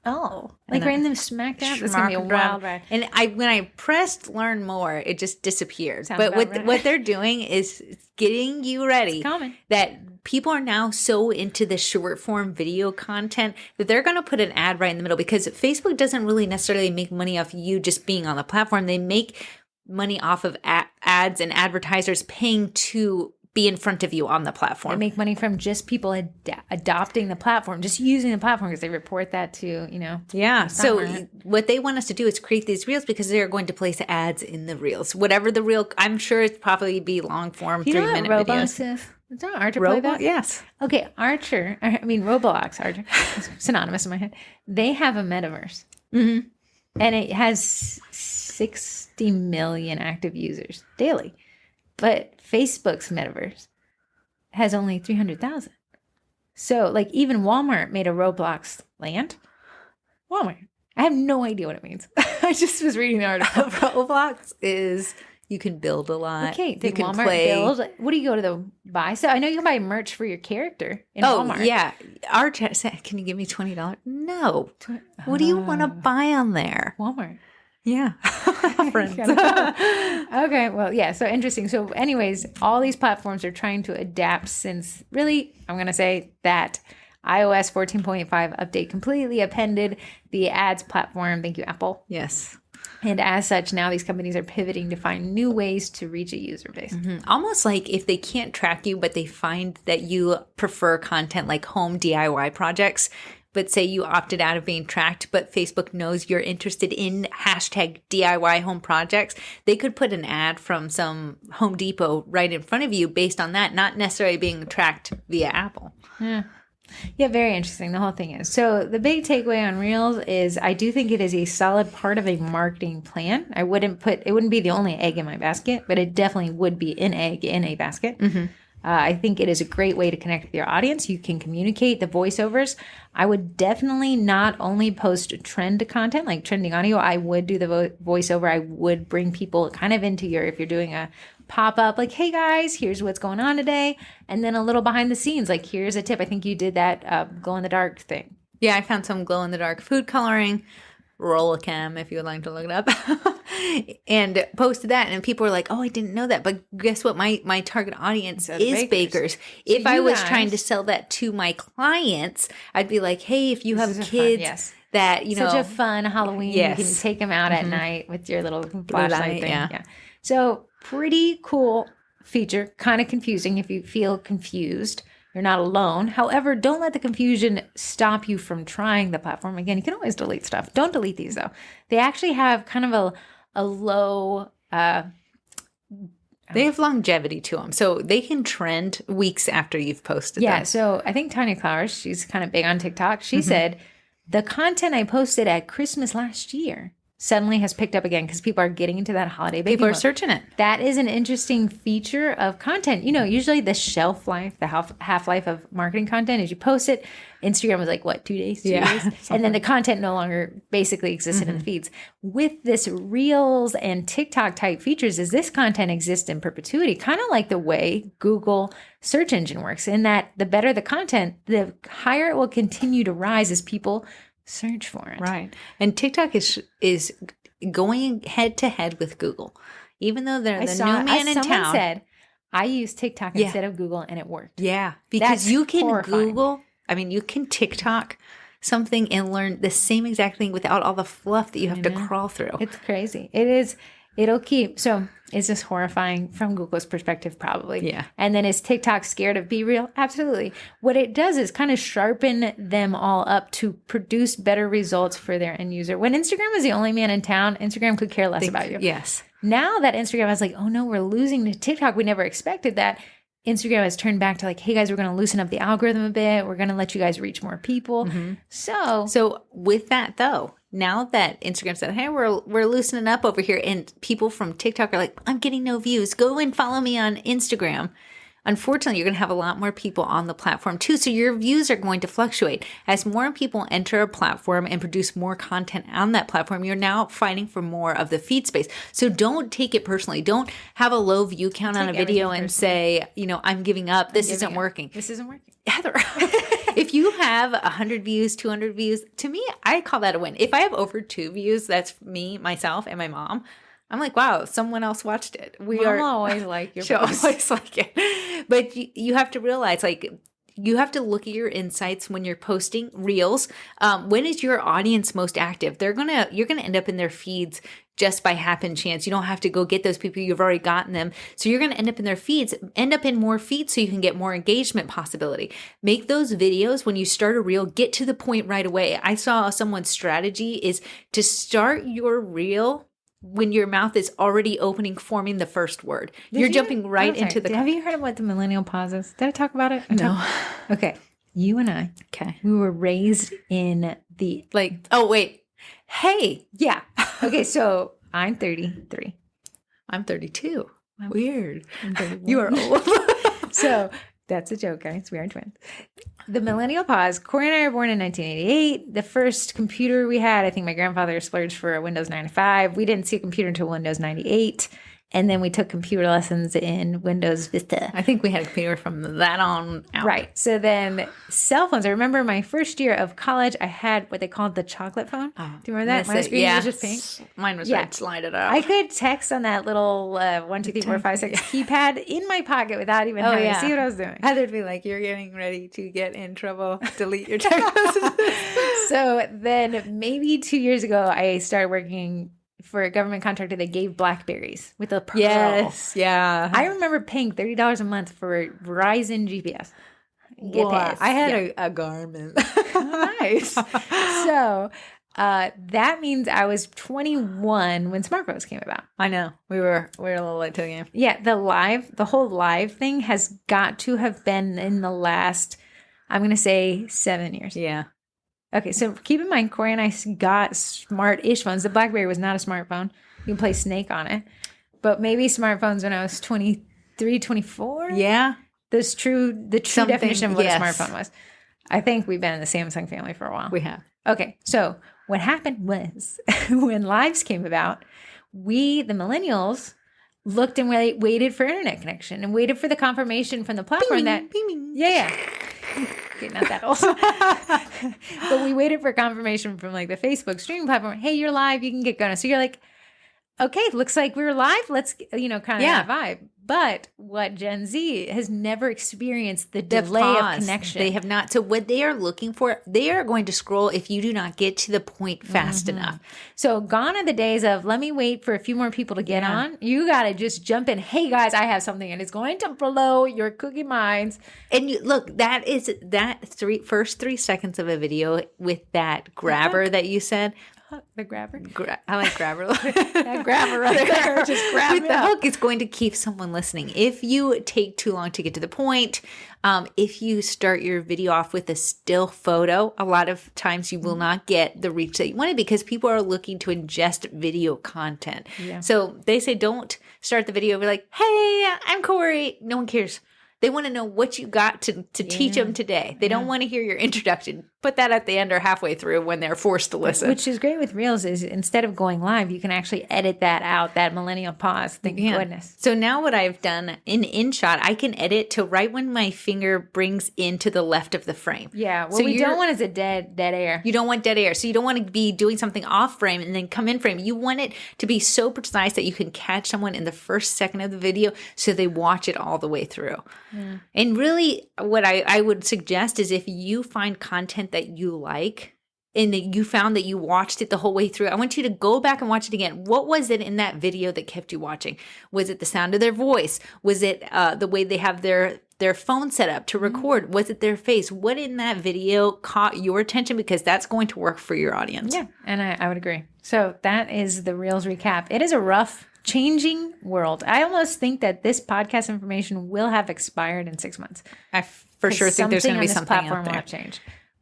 Oh, like right in the smack dab? That's going to be a wild ride. And when I pressed learn more, it just disappeared. Sounds but what they're doing is getting you ready. It's coming. That people are now so into the short form video content that they're going to put an ad right in the middle, because Facebook doesn't really necessarily make money off you just being on the platform. They make money off of ads and advertisers paying to be in front of you on the They platform. make money from just people adopting the platform, just using the platform because they report that to, Yeah. So Right. what they want us to do is create these reels because they're going to place ads in the reels. Whatever the reel, I'm sure it's probably be long form, You know what 3-minute Roblox videos. is? Is that Archer play that? Yes. Okay, Roblox, Archer, it's synonymous in my head. They have a metaverse. Mm-hmm. And it has 60 million active users daily. But Facebook's metaverse has only 300,000. So, like, even Walmart made a Roblox land. Walmart. I have no idea what it means. I just was reading the article. Roblox is you can build a lot. Okay, you did can Walmart play. build? What do you go to the buy? So I know you can buy merch for your character in Walmart. Yeah. Our chat said, can you give me $20? No. What do you want to buy on there? Walmart. Yeah. Friends. Okay, well, yeah, so interesting. So anyways, all these platforms are trying to adapt since really, I'm going to say that iOS 14.5 update completely appended the ads platform. Thank you, Apple. Yes. And as such, now these companies are pivoting to find new ways to reach a user base. Almost like if they can't track you, but they find that you prefer content like home DIY projects, but say you opted out of being tracked, but Facebook knows you're interested in hashtag DIY home projects, they could put an ad from some Home Depot right in front of you based on that, not necessarily being tracked via Apple. Yeah, very interesting. The whole thing is. So the big takeaway on Reels is I do think it is a solid part of a marketing plan. It wouldn't be the only egg in my basket, but it definitely would be an egg in a basket. I think it is a great way to connect with your audience. You can communicate the voiceovers. I would definitely not only post trend content like trending audio. I would do the voiceover. I would bring people kind of into if you're doing a pop-up, like, hey guys, here's what's going on today. And then a little behind the scenes, like, here's a tip. I think you did that glow in the dark thing. Yeah, I found some glow in the dark food coloring. Rollicam, if you would like to look it up, and posted that, and people were like, "Oh, I didn't know that." But guess what? My target audience is bakers. If I was trying to sell that to my clients, I'd be like, "Hey, if you have kids that such a fun Halloween, you can take them out at night with your little flashlight thing." Yeah. So pretty cool feature. Kind of confusing if you feel confused. You're not alone. However, don't let the confusion stop you from trying the platform. Again, you can always delete stuff. Don't delete these, though. They actually have kind of a low... they have longevity to them. So they can trend weeks after you've posted them. Yeah, so I think Tanya Flowers, she's kind of big on TikTok. She said, the content I posted at Christmas last year suddenly has picked up again because people are getting into that holiday baking People are mode. searching it. That is an interesting feature of content. Usually the shelf life, the half-life of marketing content is you post it. Instagram was like, 2 days? 2 days? And then the content no longer basically existed in the feeds. With this Reels and TikTok type features, is this content exists in perpetuity, kind of like the way Google search engine works, in that the better the content, the higher it will continue to rise as people search for it. Right. And TikTok is going head to head with Google. Even though they're the new man in town. Someone said, I use TikTok instead of Google, and it worked. Yeah. Because That's you can horrifying. you can TikTok something and learn the same exact thing without all the fluff that you have to crawl through. It's crazy. It is. It'll keep. So is this horrifying from Google's perspective? Probably. Yeah. And then is TikTok scared of Be Real? Absolutely. What it does is kind of sharpen them all up to produce better results for their end user. When Instagram was the only man in town, Instagram could care less about you. Yes. Now that Instagram is like, oh no, we're losing to TikTok. We never expected that. Instagram has turned back to like, hey guys, we're going to loosen up the algorithm a bit. We're going to let you guys reach more people. So with that though, now that Instagram said, hey, we're loosening up over here, and people from TikTok are like, I'm getting no views. Go and follow me on Instagram. Unfortunately, you're going to have a lot more people on the platform too. So your views are going to fluctuate. As more people enter a platform and produce more content on that platform, you're now fighting for more of the feed space. So don't take it personally. Don't have a low view count on a video and say, I'm giving up. This isn't working. This isn't working. Heather, if you have 100 views, 200 views, to me, I call that a win. If I have over 2 views, that's me, myself, and my mom. I'm like, wow, someone else watched it. Mom always like your she'll post. always like it. But you have to realize, like, you have to look at your insights when you're posting reels. When is your audience most active? You're gonna end up in their feeds just by happen chance. You don't have to go get those people. You've already gotten them. So you're going to end up in their feeds, end up in more feeds so you can get more engagement possibility. Make those videos when you start a reel, get to the point right away. I saw someone's strategy is to start your reel when your mouth is already opening, forming the first word. You're jumping right into the... Have you heard of what the millennial pause is? Did I talk about it? No. Okay. You and I, we were raised in the... Like, oh, wait. Hey. Yeah. Okay, so I'm 33. I'm 32. Weird. I'm 31. You are old. So that's a joke, guys. We are twins. The millennial pause. Corey and I were born in 1988. The first computer we had, I think my grandfather splurged for a Windows 95. We didn't see a computer until Windows 98. And then we took computer lessons in Windows Vista. I think we had a computer from that on out. Right. So then cell phones. I remember my first year of college, I had what they called the chocolate phone. Oh, do you remember that? My screen was just pink. Mine was red. Slide it out. I could text on that little 1, 2, 3, 4, 5, 6 keypad in my pocket without even having to see what I was doing. Heather'd be like, "You're getting ready to get in trouble. Delete your text messages." So then maybe 2 years ago, I started working for a government contractor that gave Blackberries with a pearl. Yes, yeah. I remember paying $30 a month for Verizon GPS. Wow. I had a Garmin. Oh, nice. So that means I was 21 when smartphones came about. I know. We were a little late to the game. Yeah, the whole live thing has got to have been in the last, I'm going to say 7 years. Yeah. Okay, so keep in mind, Corey and I got smart-ish phones. The BlackBerry was not a smartphone. You can play Snake on it. But maybe smartphones when I was 23, 24? Yeah. The true definition of what a smartphone was. I think we've been in the Samsung family for a while. We have. Okay, so what happened was when lives came about, we, the millennials, looked and waited for internet connection and waited for the confirmation from the platform beaming. Yeah. Okay, not that old. But we waited for confirmation from like the Facebook streaming platform. Hey, you're live. You can get going. So you're like, okay, looks like we're live. Let's, kind of that vibe. But what Gen Z has never experienced the delay of connection. They have not. So what they are looking for, they are going to scroll if you do not get to the point fast enough. So gone are the days of let me wait for a few more people to get on. You got to just jump in. Hey guys, I have something and it's going to blow your cookie minds. And you look, that is first 3 seconds of a video with that grabber that you said. The grabber? I like grabber. That grabber right there. Just grab with the hook is going to keep someone listening. If you take too long to get to the point, if you start your video off with a still photo, a lot of times you will not get the reach that you wanted because people are looking to ingest video content. Yeah. So they say don't start the video. Be like, hey, I'm Corey. No one cares. They want to know what you got to teach them today. They don't want to hear your introduction. Put that at the end or halfway through when they're forced to listen. Which is great with Reels is instead of going live, you can actually edit that out, that millennial pause. Thank goodness. So now what I've done in InShot, I can edit to right when my finger brings into the left of the frame. Yeah. What we don't want is a dead air. You don't want dead air. So you don't want to be doing something off frame and then come in frame. You want it to be so precise that you can catch someone in the first second of the video so they watch it all the way through. Yeah. And really what I would suggest is if you find content that you like and that you found that you watched it the whole way through, I want you to go back and watch it again. What was it in that video that kept you watching? Was it the sound of their voice? Was it the way they have their phone set up to record? Was it their face? What in that video caught your attention? Because that's going to work for your audience. Yeah, and I would agree. So that is the Reels recap. It is a rough, changing world. I almost think that this podcast information will have expired in 6 months. I for sure think there's going to be something platform out there. Will have changed.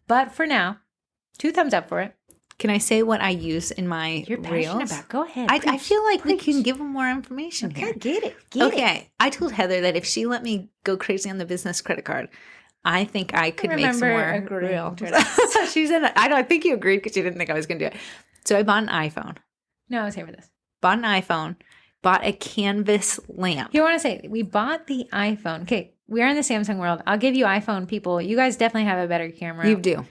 But for now, 2 thumbs up for it. Can I say what I use in my You're passionate Reels? About. Go ahead. I feel like we can give them more information here. Get it. Okay. I told Heather that if she let me go crazy on the business credit card, I think I could make some more Reels. She said, I think you agreed because you didn't think I was going to do it. So I bought an iPhone. No, I was here for this. Bought an iPhone. Bought a canvas lamp. You want to say, we bought the iPhone. Okay, we are in the Samsung world. I'll give you iPhone people. You guys definitely have a better camera. You do.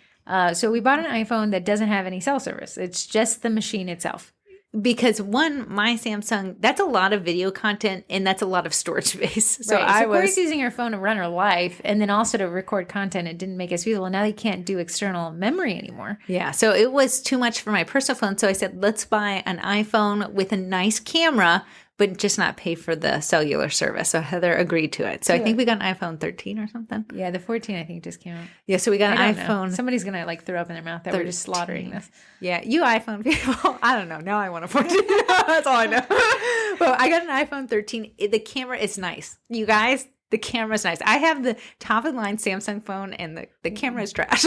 So we bought an iPhone that doesn't have any cell service. It's just the machine itself. Because my Samsung, that's a lot of video content and that's a lot of storage space. So right. Corey's using her phone to run her life and then also to record content. It didn't make us feasible. Now you can't do external memory anymore. Yeah. So it was too much for my personal phone. So I said, let's buy an iPhone with a nice camera, but just not pay for the cellular service. So Heather agreed to it. So I think we got an iPhone 13 or something. Yeah, the 14 I think just came out. Yeah, so we got an iPhone. Somebody's going to like throw up in their mouth that 13. We're just slaughtering this. Yeah, you iPhone people. I don't know. Now I want a 14. That's all I know. But I got an iPhone 13. The camera is nice. You guys, the camera's nice. I have the top of the line Samsung phone and the camera is trash.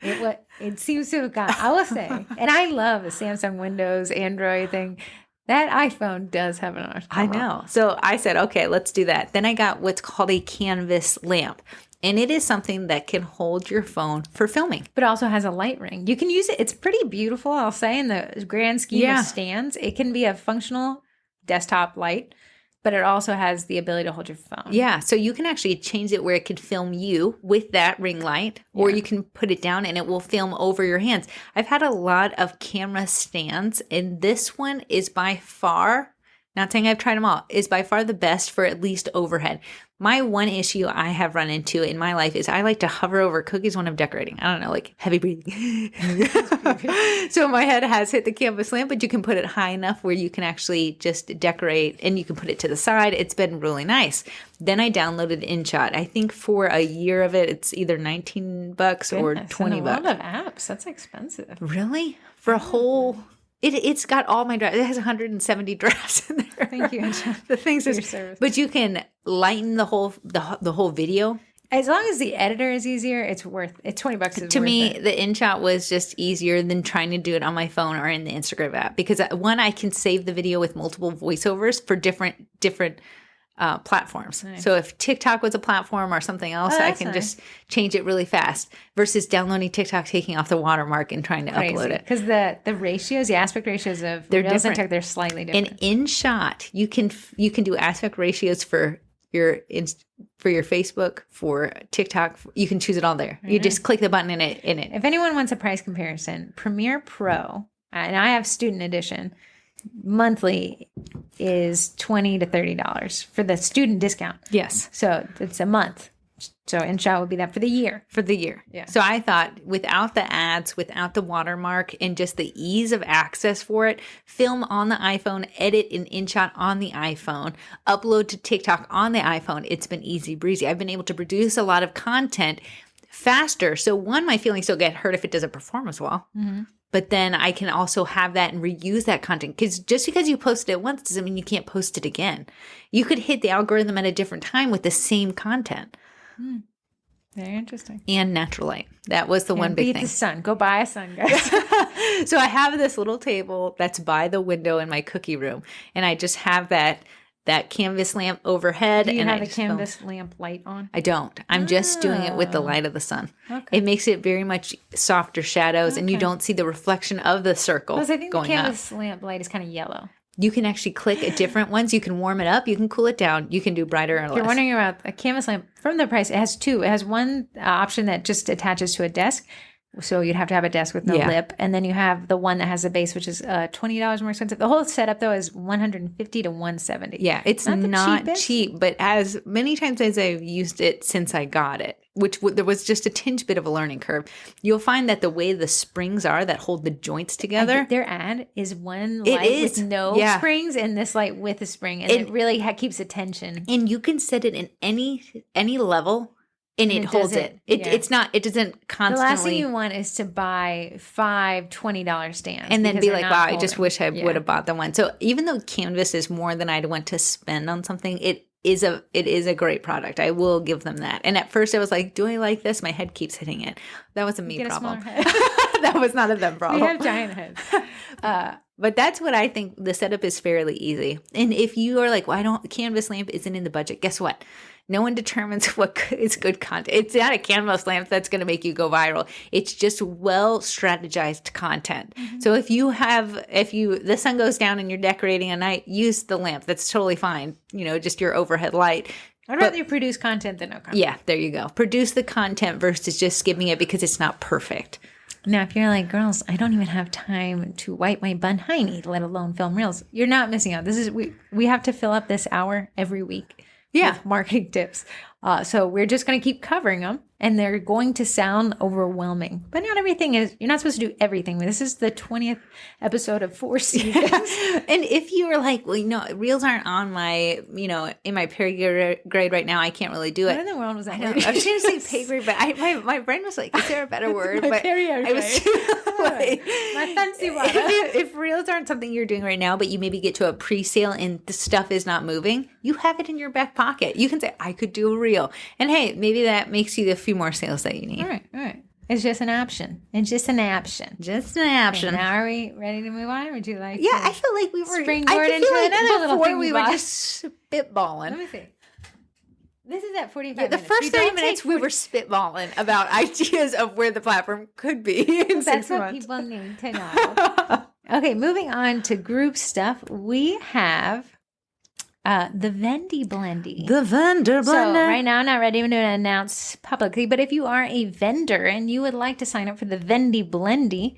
It seems to have gone, I will say, and I love the Samsung Windows, Android thing. That iPhone does have an arch. I know. So I said, okay, let's do that. Then I got what's called a canvas lamp. And it is something that can hold your phone for filming. But also has a light ring. You can use it. It's pretty beautiful, I'll say, in the grand scheme of stands. It can be a functional desktop light, but it also has the ability to hold your phone. Yeah. So you can actually change it where it could film you with that ring light, or you can put it down and it will film over your hands. I've had a lot of camera stands, and this one is by far, not saying I've tried them all, is by far the best for at least overhead. My one issue I have run into in my life is I like to hover over cookies when I'm decorating. I don't know, like heavy breathing. So my head has hit the canvas lamp, but you can put it high enough where you can actually just decorate and you can put it to the side. It's been really nice. Then I downloaded InShot. I think for a year of it, it's either $19 or $20. A lot of apps. That's expensive. Really? For a whole... It's got all my drafts. It has 170 drafts in there. Thank you. The things is, but you can lighten the whole video. As long as the editor is easier, it's $20. To me, the InShot was just easier than trying to do it on my phone or in the Instagram app, because one, I can save the video with multiple voiceovers for different platforms. Nice. So if TikTok was a platform or something else, I can just change it really fast versus downloading TikTok, taking off the watermark and trying to upload it. Because the ratios, the aspect ratios of Reels and TikTok, they're slightly different. And InShot, you can do aspect ratios for your Facebook, for TikTok. You can choose it all there. You just click the button in it. If anyone wants a price comparison, Premiere Pro, and I have Student Edition, monthly is $20 to $30 for the student discount. Yes. So it's a month. So InShot would be that for the year. For the year. Yeah. So I thought without the ads, without the watermark, and just the ease of access for it, film on the iPhone, edit in InShot on the iPhone, upload to TikTok on the iPhone. It's been easy breezy. I've been able to produce a lot of content faster. So one, my feelings don't get hurt if it doesn't perform as well. Mm-hmm. But then I can also have that and reuse that content. Because just because you posted it once doesn't mean you can't post it again. You could hit the algorithm at a different time with the same content. Very interesting. And natural light. That was the one big thing. Beat the sun. Go buy a sun, guys. So I have this little table that's by the window in my cookie room. And I just have that canvas lamp overhead. Do you have a canvas lamp light on? I don't. I'm just doing it with the light of the sun. Okay. It makes it very much softer shadows, and you don't see the reflection of the circle going up. I think the canvas lamp light is kind of yellow. You can actually click at different ones. You can warm it up. You can cool it down. You can do brighter or less. You're wondering about a canvas lamp. From the price, it has two. It has one option that just attaches to a desk. So you'd have to have a desk with no lip. And then you have the one that has a base, which is $20 more expensive. The whole setup, though, is $150 to $170. Yeah, it's not cheap. But as many times as I've used it since I got it, which there was just a tinge bit of a learning curve, you'll find that the way the springs are that hold the joints together. Their ad is one light with no springs and this light with a spring. And it really keeps attention. And you can set it in any level. And it holds it. It's not, it doesn't constantly. The last thing you want is to buy 5 $20 stands. And then be like, wow, I just wish I would have bought the one. So even though canvas is more than I'd want to spend on something, it is a great product. I will give them that. And at first I was like, do I like this? My head keeps hitting it. That was a me problem. That was not a them problem. We have giant heads. But that's what I think. The setup is fairly easy. And if you are like, well, canvas lamp isn't in the budget, guess what? No one determines what is good content. It's not a canvas lamp that's going to make you go viral. It's just well strategized content. Mm-hmm. So if the sun goes down and you're decorating at night, use the lamp. That's totally fine. Just your overhead light. I'd rather you produce content than no content. Yeah, there you go. Produce the content versus just skipping it because it's not perfect. Now, if you're like, girls, I don't even have time to wipe my bun hiney, let alone film reels, you're not missing out. This is we have to fill up this hour every week with marketing tips. So we're just going to keep covering them, and they're going to sound overwhelming. But not everything is, you're not supposed to do everything. This is the 20th episode of 4 seasons. And if you were like, well, reels aren't on my, in my pay grade right now, I can't really do it. What in the world was that? I was going to say pay grade, but my brain was like, is there a better word? But I was my fancy one. If reels aren't something you're doing right now, but you maybe get to a pre-sale and the stuff is not moving, you have it in your back pocket. You can say, I could do a reel. And hey, maybe that makes you the few more sales that you need. All right. It's just an option. Just an option. Okay, now are we ready to move on? Or would you like to I feel like we were springboard into another little thing we were just spitballing. Let me see. This is at 45 minutes. The first 30 minutes we were spitballing about ideas of where the platform could be in 6 months. People need to know. Okay, moving on to group stuff. We have the Vendy Blendy. The vendor blender. So right now, I'm not ready to announce publicly, but if you are a vendor and you would like to sign up for the Vendy Blendy,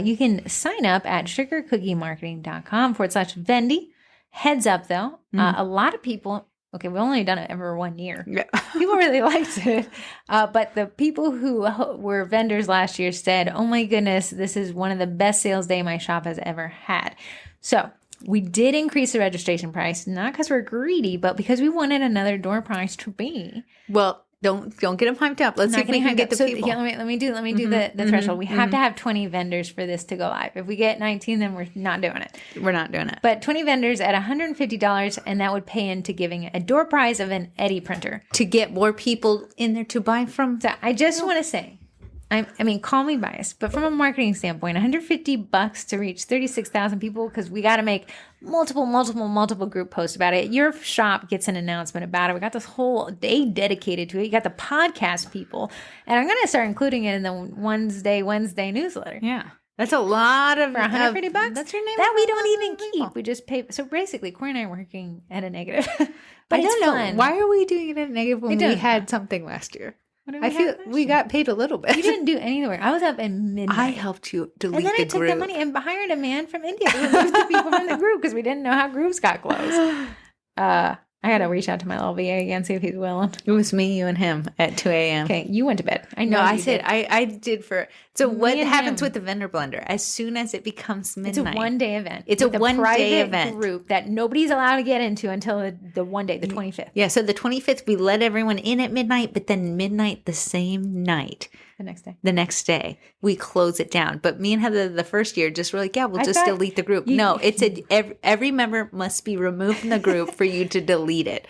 you can sign up at sugarcookiemarketing.com/Vendy. Heads up though, a lot of people, okay, we've only done it ever 1 year. Yeah. People really liked it. But the people who were vendors last year said, oh my goodness, this is one of the best sales day my shop has ever had. So we did increase the registration price, not because we're greedy, but because we wanted another door prize to be. Well, don't get them hyped up. Let's see if we can get the people. Yeah, let me do the threshold. We have to have 20 vendors for this to go live. If we get 19, then we're not doing it. We're not doing it. But 20 vendors at $150, and that would pay into giving a door prize of an Eddie printer. To get more people in there to buy from. So I just want to say, I mean, call me biased, but from a marketing standpoint, $150 to reach 36,000 people, because we got to make multiple group posts about it. Your shop gets an announcement about it. We got this whole day dedicated to it. You got the podcast people, and I'm going to start including it in the Wednesday newsletter. Yeah. That's a lot of... For $150? That's your name. That we don't even keep. We just pay. So basically, Corey and I are working at a negative. But I don't know. Why are we doing it at a negative when we had something last year? I feel we got paid a little bit. You didn't do any work. I was up at midnight. I helped you delete the group. And then I took the money and hired a man from India to remove the people from the group because we didn't know how groups got closed. I got to reach out to my little VA again, see if he's willing. It was me, you, and him at 2 a.m. Okay, you went to bed. I know. No, I said I did for... So what happens with the vendor blender? As soon as it becomes midnight. It's a one-day event. It's a one-day event. Group that nobody's allowed to get into until the one day, the 25th. Yeah, so the 25th, we let everyone in at midnight, but then midnight the same night. The next day, we close it down. But me and Heather, the first year, just were like, yeah, we'll just delete the group. No, it's every member must be removed from the group for you to delete it.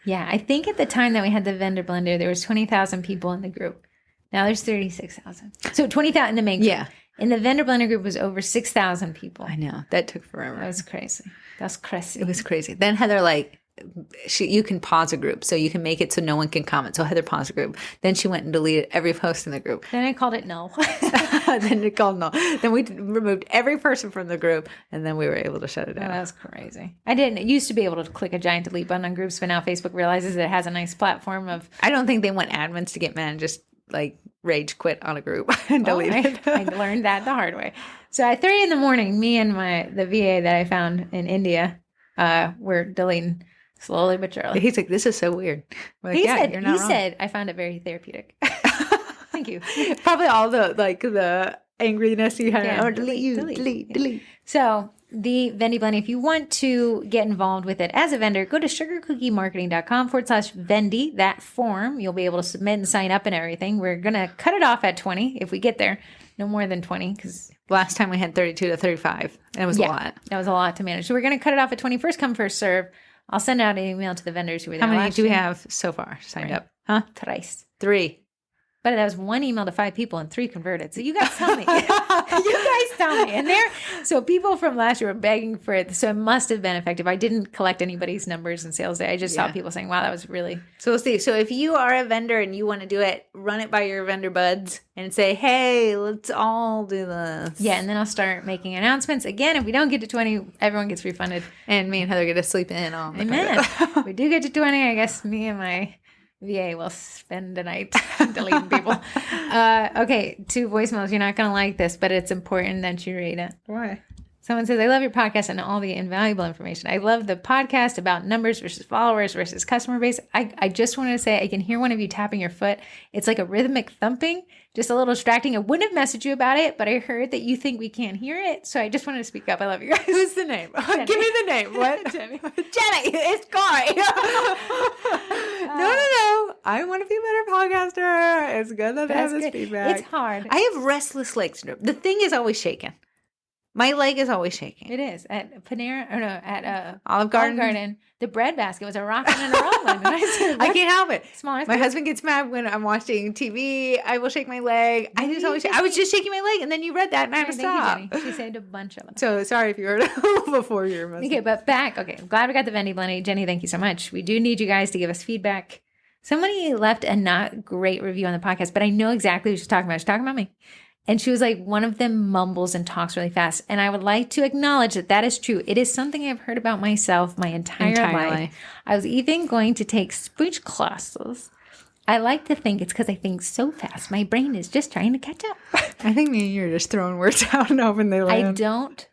Yeah, I think at the time that we had the vendor blender, there was 20,000 people in the group. Now there's 36,000. So 20,000 in the main group. Yeah. In the vendor blender group was over 6,000 people. I know. That took forever. That was crazy. It was crazy. Then Heather, you can pause a group, so you can make it so no one can comment. So Heather paused a group. Then she went and deleted every post in the group. Then I called it null. Then it called null. Then we removed every person from the group, and then we were able to shut it down. Oh, that was crazy. I didn't. It used to be able to click a giant delete button on groups, but now Facebook realizes it has a nice platform of... I don't think they want admins to get mad and just rage quit on a group and delete it. I learned that the hard way. So at 3 a.m, me and the VA that I found in India were deleting slowly but surely. He's like, this is so weird. He said, I found it very therapeutic. Thank you. Probably all the angriness you had. Yeah, delete. So the Vendy Blending, if you want to get involved with it as a vendor, go to sugarcookiemarketing.com/Vendy. That form, you'll be able to submit and sign up and everything. We're going to cut it off at 20 if we get there. No more than 20 because last time we had 32 to 35. And it was a lot. That was a lot to manage. So we're going to cut it off at 20. First come, first serve. I'll send out an email to the vendors who were there. How many do we have so far signed up? Huh? Thrice. 3. But that was 1 email to 5 people and 3 converted. So you guys tell me. And so people from last year were begging for it. So it must have been effective. I didn't collect anybody's numbers in sales day. I just saw people saying, wow, that was really. So we'll see. So if you are a vendor and you want to do it, run it by your vendor buds and say, hey, let's all do this. Yeah. And then I'll start making announcements. Again, if we don't get to 20, everyone gets refunded. And me and Heather get to sleep in all the Amen. We do get to 20. I guess me and my VA will spend a night deleting people. Okay, 2 voicemails. You're not going to like this, but it's important that you read it. Why? Someone says, I love your podcast and all the invaluable information. I love the podcast about numbers versus followers versus customer base. I just wanted to say I can hear one of you tapping your foot. It's like a rhythmic thumping, just a little distracting. I wouldn't have messaged you about it, but I heard that you think we can't hear it. So I just wanted to speak up. I love you guys. Who's the name? Jenny. Give me the name. What? Jenny. Jenny. It's Corey. No. I want to be a better podcaster. It's good that they have this feedback. It's hard. I have restless leg syndrome. The thing is always shaking. My leg is always shaking. It is. At Panera, or no, at Olive Garden. The bread basket was a rockin' and a rollin'. And I said, I can't help it. Smaller. My husband gets mad when I'm watching TV. I will shake my leg. I was just shaking my leg, and then you read that, and I had to stop. Thank you, Jenny. She saved a bunch of them. So sorry if you heard it before your message. Okay, but back. Okay, I'm glad we got the Vendy Blendy. Jenny, thank you so much. We do need you guys to give us feedback. Somebody left a not great review on the podcast, but I know exactly what she's talking about. She's talking about me. And she was like, one of them mumbles and talks really fast. And I would like to acknowledge that that is true. It is something I've heard about myself my entire life. I was even going to take speech classes. I like to think it's because I think so fast. My brain is just trying to catch up. I think me and you are just throwing words out and hoping they land. I don't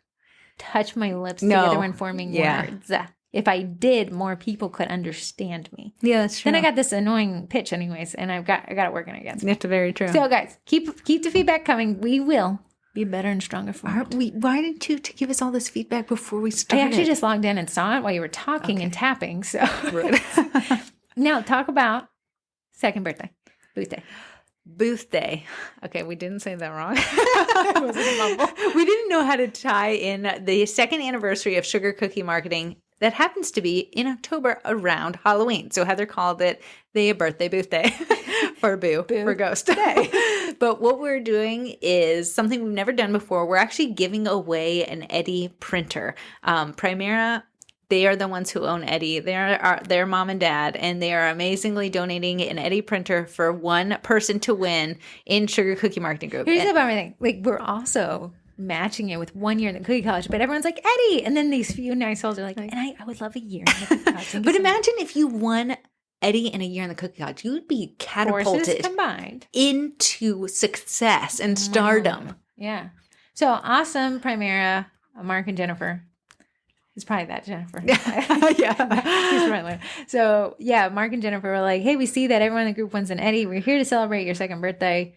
touch my lips together when forming words. If I did, more people could understand me. Yeah, that's true. Then I got this annoying pitch anyways, and I got it working again. That's very true. So guys, keep the feedback coming. We will be better and stronger for it. Why didn't you give us all this feedback before we started? I actually just logged in and saw it while you were talking and tapping. So now talk about second birthday, booth day. Booth day. Okay, we didn't say that wrong. It wasn't a mumble. We didn't know how to tie in the second anniversary of sugar cookie marketing. That happens to be in October around Halloween. So Heather called it the birthday booth day for Boo, for Ghost Day. But what we're doing is something we've never done before. We're actually giving away an Eddie printer. Primera, they are the ones who own Eddie. They're their mom and dad, and they are amazingly donating an Eddie printer for one person to win in Sugar Cookie Marketing Group. Here's the bummer thing. Like, we're also matching it with 1 year in the cookie college, but everyone's like, Eddie, and then these few nice souls are like, and I would love a year in the cookie college. But imagine if you won Eddie in a year in the cookie college, you would be catapulted combined into success and stardom. Yeah. So awesome, Primera, Mark and Jennifer. It's probably that Jennifer. Yeah. He's friendly. So yeah, Mark and Jennifer were like, hey, we see that everyone in the group wants an Eddie. We're here to celebrate your second birthday.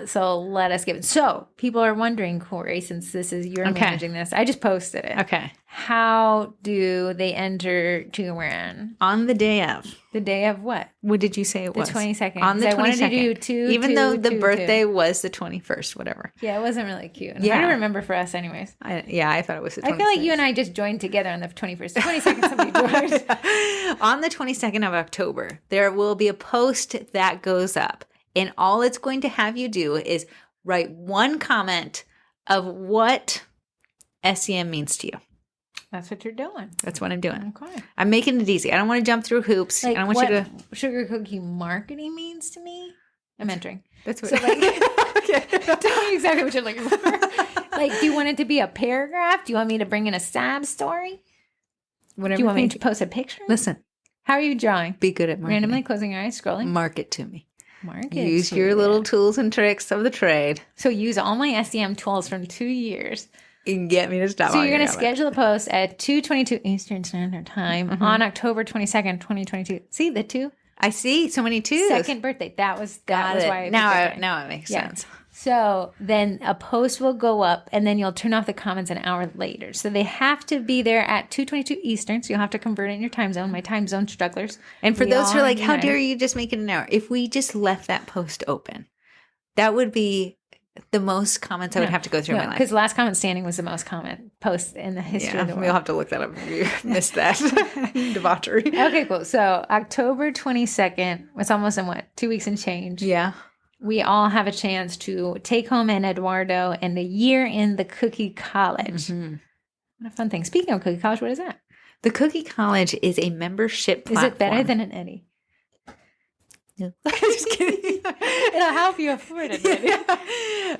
So let us give it. So people are wondering, Corey, since you're managing this, I just posted it. Okay. How do they enter to win? On the day of. The day of what? What did you say it was? The 22nd. On the 22nd. I wanted to do two. Even though the birthday was the 21st, whatever. Yeah, it wasn't really cute. And hard to remember for us anyways. I thought it was the 21st. I feel like you and I just joined together on the 21st. The 22nd, somebody joined. On the 22nd of October, there will be a post that goes up. And all it's going to have you do is write one comment of what SEM means to you. That's what you're doing. That's what I'm doing. Okay. I'm making it easy. I don't want to jump through hoops. Like, I don't want you to. Sugar cookie marketing means to me? I'm entering. That's what. So, like, okay. Tell me exactly what you're looking for. Like, do you want it to be a paragraph? Do you want me to bring in a sad story? Whatever. Do you want me to post a picture? Listen. How are you drawing? Be good at marketing. Randomly closing your eyes, scrolling? Mark it to me. Use your little tools and tricks of the trade. So use all my SEM tools from 2 years. And get me to stop. So you're going to schedule a post at 2:22 Eastern Standard Time on October 22nd, 2022. See the two? I see so many twos. Second birthday. That was why. Now it makes sense. So then a post will go up, and then you'll turn off the comments an hour later. So they have to be there at 2:22 Eastern. So you'll have to convert it in your time zone. My time zone strugglers. And for those who are like, how dare you just make it an hour? If we just left that post open, that would be the most comments I would have to go through in my life. Because last comment standing was the most comment post in the history of the world. We'll have to look that up if you missed that. Debauchery. Okay, cool. So October 22nd, it's almost in 2 weeks and change. Yeah. We all have a chance to take home an Eduardo and a year in the Cookie College. Mm-hmm. What a fun thing. Speaking of Cookie College, what is that? The Cookie College is a membership platform. Is it better than an Eddie? No. Just kidding. It'll help you afford it.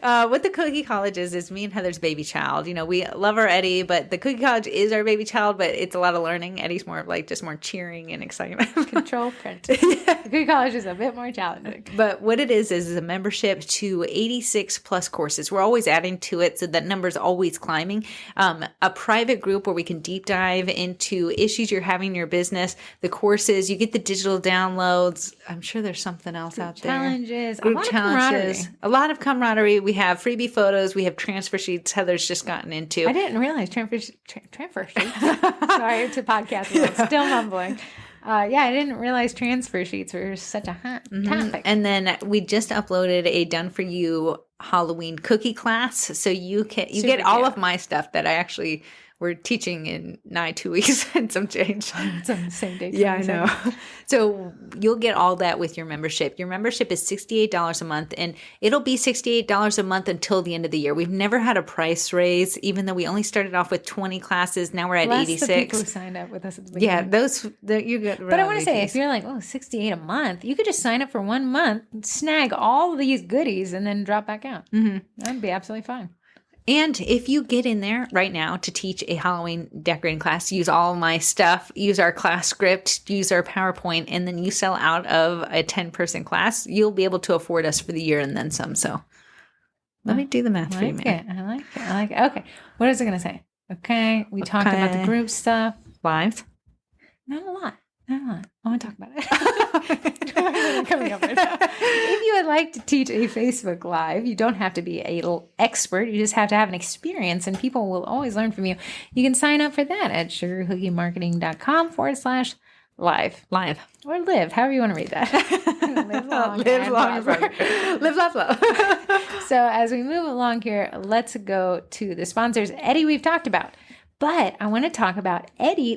What the Cookie College is me and Heather's baby child. You know, we love our Eddie, but the Cookie College is our baby child, but it's a lot of learning. Eddie's more of like just more cheering and excitement. Control print. The Cookie College is a bit more challenging. But what it is a membership to 86 plus courses. We're always adding to it, so that number's always climbing. A private group where we can deep dive into issues you're having in your business, the courses, you get the digital downloads. I'm sure there's something else out there. Challenges. Group challenges. A lot of camaraderie. We have freebie photos. We have transfer sheets Heather's just gotten into. I didn't realize transfer sheets. Sorry to podcast world. Still mumbling. I didn't realize transfer sheets were such a hot topic. And then we just uploaded a done for you Halloween cookie class. So you get all of my stuff that I actually we're teaching in 2 weeks and some change. It's on the same day. Yeah, I know. So you'll get all that with your membership. Your membership is $68 a month, and it'll be $68 a month until the end of the year. We've never had a price raise, even though we only started off with 20 classes. Now we're at 86. The people who signed up with us at the beginning. Yeah, you get. But I want to say, if you're like, $68 a month, you could just sign up for 1 month, snag all these goodies, and then drop back out. Mm-hmm. That'd be absolutely fine. And if you get in there right now to teach a Halloween decorating class, use all my stuff, use our class script, use our PowerPoint, and then you sell out of a 10-person class, you'll be able to afford us for the year and then some. So let me do the math for you, man. I like it. Okay. What is it going to say? Okay. We talked about the group stuff. Live? Not a lot. I want to talk about it. Coming up right now. If you would like to teach a Facebook Live, you don't have to be an expert. You just have to have an experience, and people will always learn from you. You can sign up for that at sugarcookiemarketing.com/live. Live. Or live, however you want to read that. Live long. Live, love. So as we move along here, let's go to the sponsors. Eddie, we've talked about. But I want to talk about Eddie.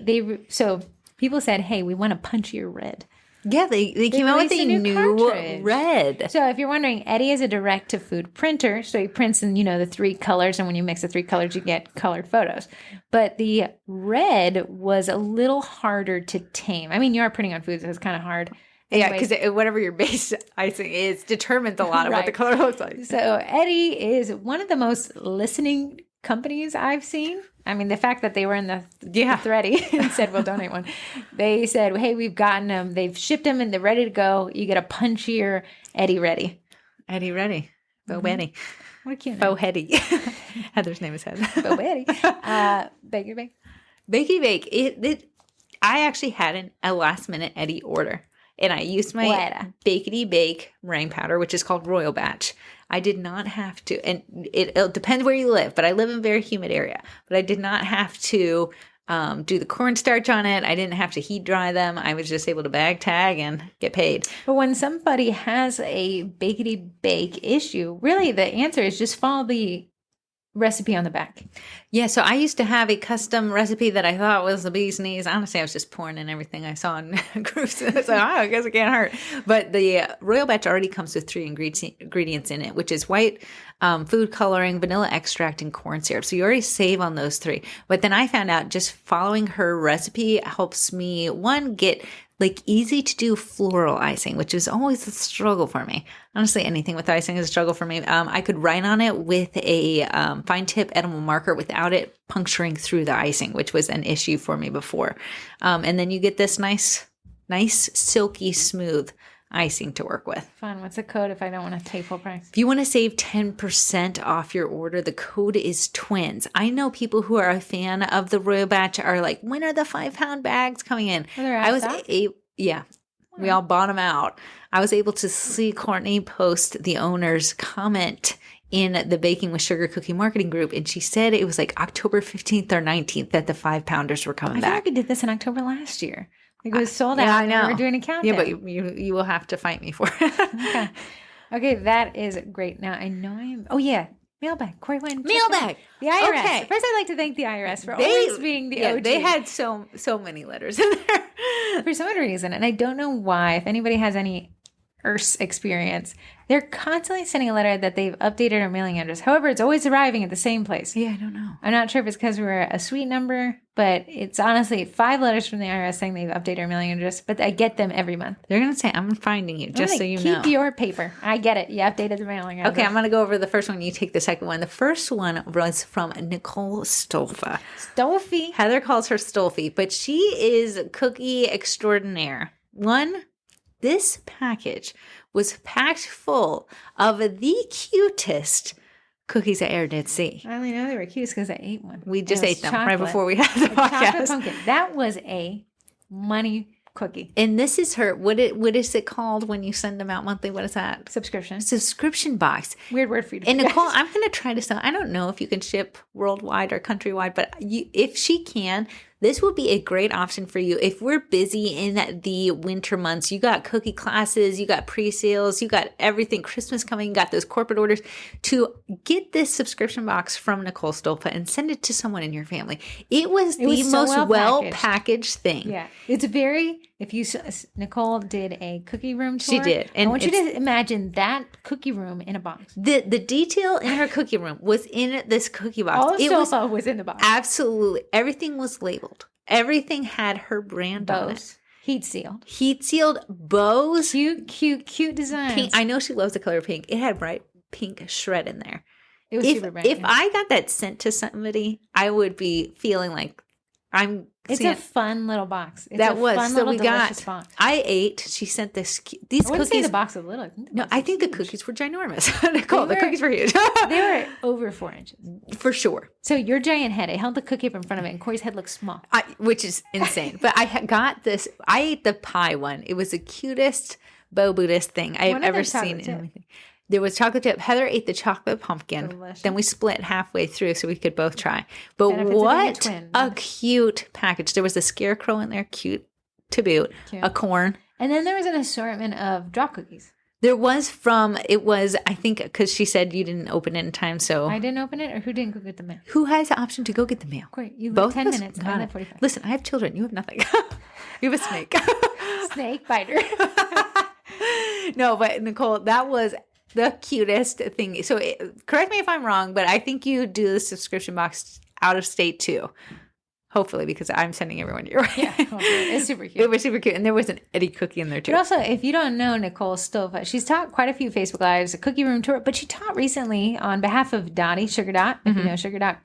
People said, hey, we want a punchier red. Yeah, they came out with a new red. So if you're wondering, Eddie is a direct-to-food printer. So he prints in, the 3 colors. And when you mix the 3 colors, you get colored photos. But the red was a little harder to tame. I mean, you are printing on food, so it's kind of hard. Yeah, because whatever your base icing is determines a lot of what the color looks like. So Eddie is one of the most listening companies I've seen. I mean, the fact that they were in the thready and said, we'll donate one. They said, hey, we've gotten them. They've shipped them and they're ready to go. You get a punchier Eddie Ready. Eddie Ready. Bo Betty. What a cute name. Bo Hetty. Heather's name is Heather. Bo Betty. Bakey Bake. Bakey Bake. I actually had a last minute Eddie order. And I used my Bakety Bake meringue powder, which is called Royal Batch. I did not have to, and it depends where you live, but I live in a very humid area. But I did not have to do the cornstarch on it. I didn't have to heat dry them. I was just able to bag tag and get paid. But when somebody has a Bakety Bake issue, really the answer is just follow the recipe on the back. Yeah, so I used to have a custom recipe that I thought was the bee's knees. Honestly, I was just pouring in everything I saw in groups. So I guess it can't hurt. But the Royal Batch already comes with 3 ingredients in it, which is white food coloring, vanilla extract, and corn syrup. So you already save on those 3. But then I found out just following her recipe helps me, one, get easy to do floral icing, which is always a struggle for me. Honestly, anything with icing is a struggle for me. I could write on it with a fine tip edible marker without it puncturing through the icing, which was an issue for me before. And then you get this nice, silky, smooth icing to work with. Fun. What's the code if I don't want to pay full price? If you want to save 10% off your order, the code is TWINS. I know people who are a fan of the Royal Batch are like, when are the 5-pound bags coming in? We all bought them out. I was able to see Courtney post the owner's comment in the Baking with Sugar Cookie Marketing group, and she said it was like October 15th or 19th that the 5-pounders were coming back. I feel like we did this in October last year. It was sold out. Yeah, I know. We're doing a countdown. Yeah, but you will have to fight me for it. Okay, that is great. Now I know I am. Oh yeah, mailbag. Corey went. Mailbag. The IRS. Okay. First, I'd like to thank the IRS for always being the OG. They had so many letters in there for some reason, and I don't know why. If anybody has any experience. They're constantly sending a letter that they've updated our mailing address. However, it's always arriving at the same place. Yeah, I don't know. I'm not sure if it's because we're a suite number, but it's honestly 5 letters from the IRS saying they've updated our mailing address, but I get them every month. They're going to say, I'm finding you, just so you know. Keep your paper. I get it. You updated the mailing address. Okay, I'm going to go over the first one. You take the second one. The first one was from Nicole Stolfa. Stolfy. Heather calls her Stolfy, but she is cookie extraordinaire. This package was packed full of the cutest cookies I ever did see. I only know they were cute because I ate one. We just ate them right before we had the podcast. Chocolate pumpkin. That was a money cookie. And this is her, what is it called when you send them out monthly? What is that? Subscription box. Weird word for you to And Nicole, I'm going to try to sell. I don't know if you can ship worldwide or countrywide, but if she can, this would be a great option for you. If we're busy in the winter months, you got cookie classes, you got pre-sales, you got everything, Christmas coming, you got those corporate orders, to get this subscription box from Nicole Stolfa and send it to someone in your family. It was the most well-packaged thing. Yeah. It's Nicole did a cookie room tour. She did. And I want you to imagine that cookie room in a box. The detail in her cookie room was in this cookie box. All of Stolfa was in the box. Absolutely. Everything was labeled. Everything had her brand on it. Heat sealed. Heat sealed bows. Cute designs. Pink. I know she loves the color pink. It had bright pink shred in there. It was super bright. If I got that sent to somebody, I would be feeling like it's a fun little box. It's delicious box. I ate. She sent these cookies. I wouldn't say the box was little. I think the cookies were ginormous. Nicole, the cookies were huge. They were over 4 inches. For sure. So your giant head, I held the cookie up in front of it, and Corey's head looked small. Which is insane. But I got this. I ate the pie one. It was the cutest Bo Buddhist thing I have ever seen in anything. There was chocolate chip. Heather ate the chocolate pumpkin. Delicious. Then we split halfway through so we could both try. But what a cute package. There was a scarecrow in there, cute to boot, a corn. And then there was an assortment of drop cookies. There was I think, because she said you didn't open it in time, so. I didn't open it, or who didn't go get the mail? Who has the option to go get the mail? Great. You have 10 minutes. I have 45. Listen, I have children. You have nothing. You have a snake. Snake biter. No, but Nicole, that was the cutest thing. So correct me if I'm wrong, but I think you do the subscription box out of state too. Hopefully, because I'm sending everyone your way. Yeah, it's super cute. It was super cute. And there was an Eddie cookie in there too. But also, if you don't know Nicole Stolfa, she's taught quite a few Facebook Lives, a cookie room tour, but she taught recently on behalf of Dottie, Sugar Dot, if you know Sugar Dot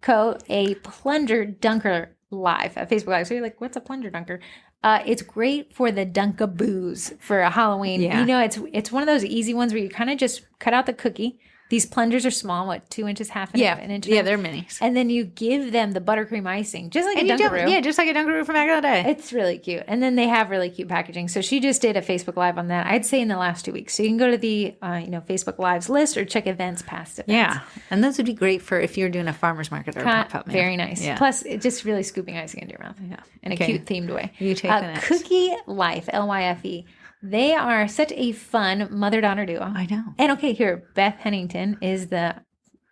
Co., a plunger dunker live, a Facebook Live. So you're like, what's a plunger dunker? It's great for the Dunkaboos for a Halloween. Yeah. You know, it's one of those easy ones where you kind of just cut out the cookie. These plungers are small, 2 inches, half an inch. Yeah, they're minis. And then you give them the buttercream icing, just like a Dunkaroo. Yeah, just like a Dunkaroo from back in the day. It's really cute. And then they have really cute packaging. So she just did a Facebook Live on that, I'd say in the last 2 weeks. So you can go to the Facebook Lives list or check events, past events. Yeah. And those would be great for if you're doing a farmer's market or a pop-up meal. Very nice. Yeah. Plus, it's just really scooping icing into your mouth. Yeah. In a cute themed way. You take the next. Cookie Life, Lyfe. They are such a fun mother-daughter duo. I know. And okay, here, Beth Hennington is the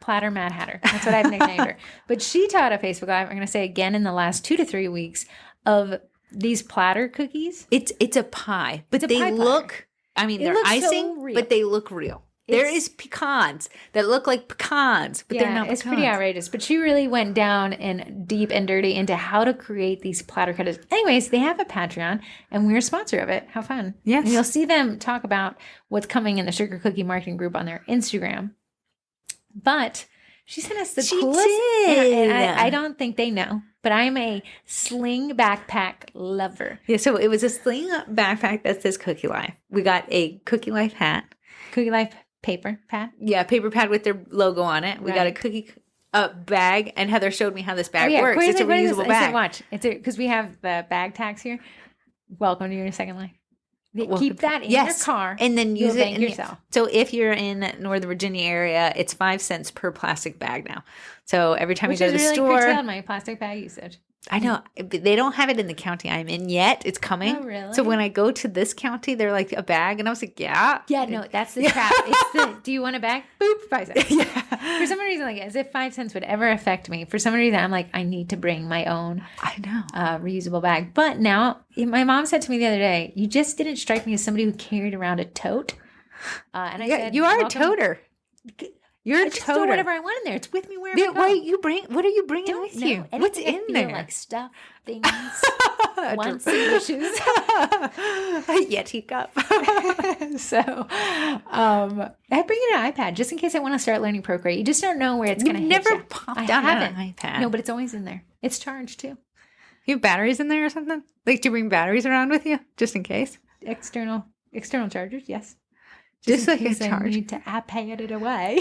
Platter Mad Hatter. That's what I've nicknamed her. But she taught a Facebook Live, I'm going to say again in the last 2 to 3 weeks, of these platter cookies. It's a pie, but they look, they're icing, so but they look real. There is pecans that look like pecans, but they're not pecans. It's pretty outrageous. But she really went down and deep and dirty into how to create these platter cutters. Anyways, they have a Patreon, and we're a sponsor of it. How fun. Yes. And you'll see them talk about what's coming in the Sugar Cookie Marketing Group on their Instagram. But she sent us the coolest. Did. And I don't think they know, but I'm a sling backpack lover. Yeah, so it was a sling backpack that says Cookie Life. We got a Cookie Life hat. Cookie Life paper pad? Yeah, paper pad with their logo on it. We got a cookie bag, and Heather showed me how this bag works. It's a reusable bag. Watch, because we have the bag tags here. Welcome to your second life. Keep that in your car, and then use it yourself. So if you're in Northern Virginia area, it's 5 cents per plastic bag now. So every time you go to the store, curtailed my plastic bag usage. I know. They don't have it in the county I'm in yet. It's coming. Oh, really? So when I go to this county, they're like a bag. And I was like, yeah. Yeah, no, that's the trap. It's the, do you want a bag? Boop, 5 cents. Yeah. For some reason, like, as if 5 cents would ever affect me. For some reason, I'm like, I need to bring my own reusable bag. But now, my mom said to me the other day, you just didn't strike me as somebody who carried around a tote. And I said, you are a toter. You're a I just throw toter. whatever I want in there. It's with me wherever I go. What are you bringing with you? Anything What's I in feel there? Like stuff, things, wants, and wishes. Yeti cup. So, I bring in an iPad just in case I want to start learning Procreate. You just don't know where it's going to hit never you. popped down on an iPad. No, but it's always in there. It's charged too. You have batteries in there or something? Like, do you bring batteries around with you just in case? External chargers, yes. Just like a I charge. need to iPad it away.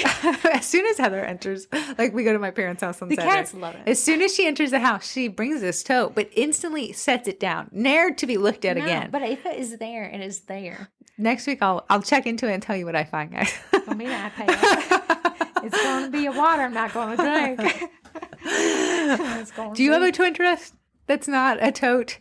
As soon as Heather enters, like we go to my parents' house on Saturday. The cats love it. As soon as she enters the house, she brings this tote, but instantly sets it down, ne'er to be looked at again. But if it is there, it is there. Next week, I'll check into it and tell you what I find, guys. For me to iPad. It's going to be a water I'm not going to drink. Do you have a Twinterest that's not a tote?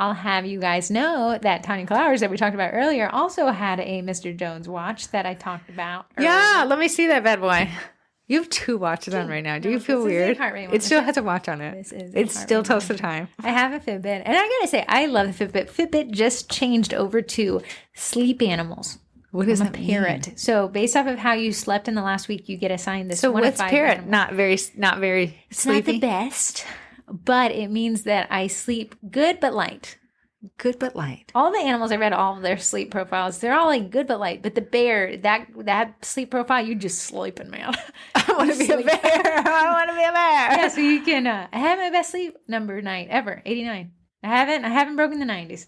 I'll have you guys know that Tanya Clowers that we talked about earlier also had a Mr. Jones watch that I talked about earlier. Yeah, let me see that bad boy. You have 2 watches on right now. Do you feel weird? It still has a watch on it. It still tells the time. I have a Fitbit. And I gotta say, I love the Fitbit. Fitbit just changed over to sleep animals. What does that parrot mean? So based off of how you slept in the last week, you get assigned this. So one what's of 5 parrot? animals. Not very It's sleepy. not the best, but it means that I sleep good but light. Good but light. All the animals, I read all of their sleep profiles. They're all like good but light. But the bear, that sleep profile, you just sleeping, man. I want to be a bear. I want to be a bear. Yeah, so you can. I had my best sleep number night ever, 89. I haven't broken the 90s,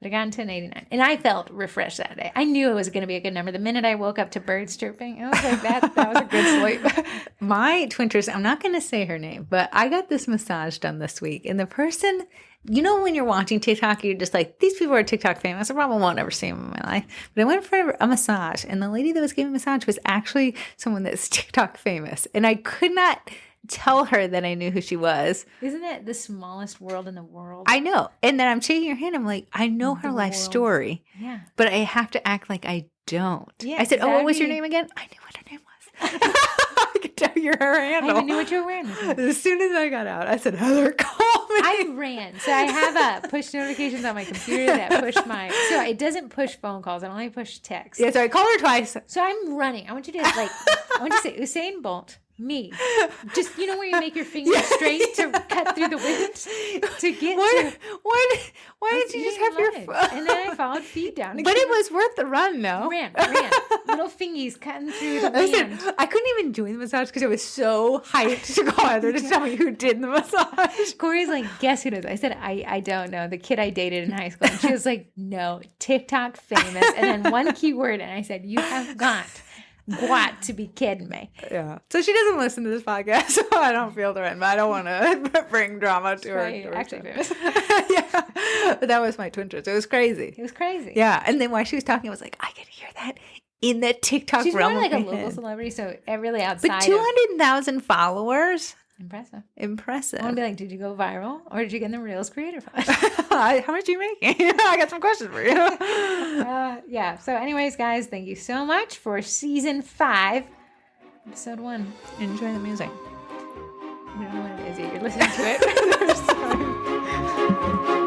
but I got into an 89, and I felt refreshed that day. I knew it was going to be a good number. The minute I woke up to birds chirping, I was like, that was a good sleep. My Twinterest, I'm not going to say her name, but I got this massage done this week, and the person. You know, when you're watching TikTok, you're just like, these people are TikTok famous. I probably won't ever see them in my life. But I went for a massage, and the lady that was giving a massage was actually someone that's TikTok famous. And I could not tell her that I knew who she was. Isn't it the smallest world in the world? I know. And then I'm shaking her hand. I'm like, I know her life story. Yeah. But I have to act like I don't. Yeah, I said, what was your name again? I knew what her name was. I could tell you her handle. I knew what you were wearing. As soon as I got out, I said, Heather, call me. I ran. So I have push notifications on my computer that push my. So it doesn't push phone calls. It only push text. Yeah, so I called her twice. So I'm running. I want you to I want you to say Usain Bolt. Me. Just, you know, where you make your fingers straight to cut through the wind to get to. Why did you just have your phone? And then I followed feet down. But it was worth the run, though. Ran. Little fingies cutting through the wind. I couldn't even join the massage because I was so hyped to call Heather to tell me who did the massage. Corey's like, guess who does? I said, I don't know. The kid I dated in high school. And she was like, no, TikTok famous. And then one keyword. And I said, you have got to be kidding me. Yeah. So she doesn't listen to this podcast, so I don't feel threatened, but I don't want to bring drama to her. Actually famous. Yeah. But that was my Twinterest. It was crazy. It was crazy. Yeah. And then while she was talking, I was like, I could hear that in the TikTok She's realm. more like a local celebrity, so really outside. But 200,000 followers? Impressive. I want to be like, did you go viral or did you get in the Reels Creator Fund? How much are you making? I got some questions for you. Yeah. So anyways, guys, thank you so much for season 5, episode 1. Enjoy the music. I don't know what it is yet. You're listening to it.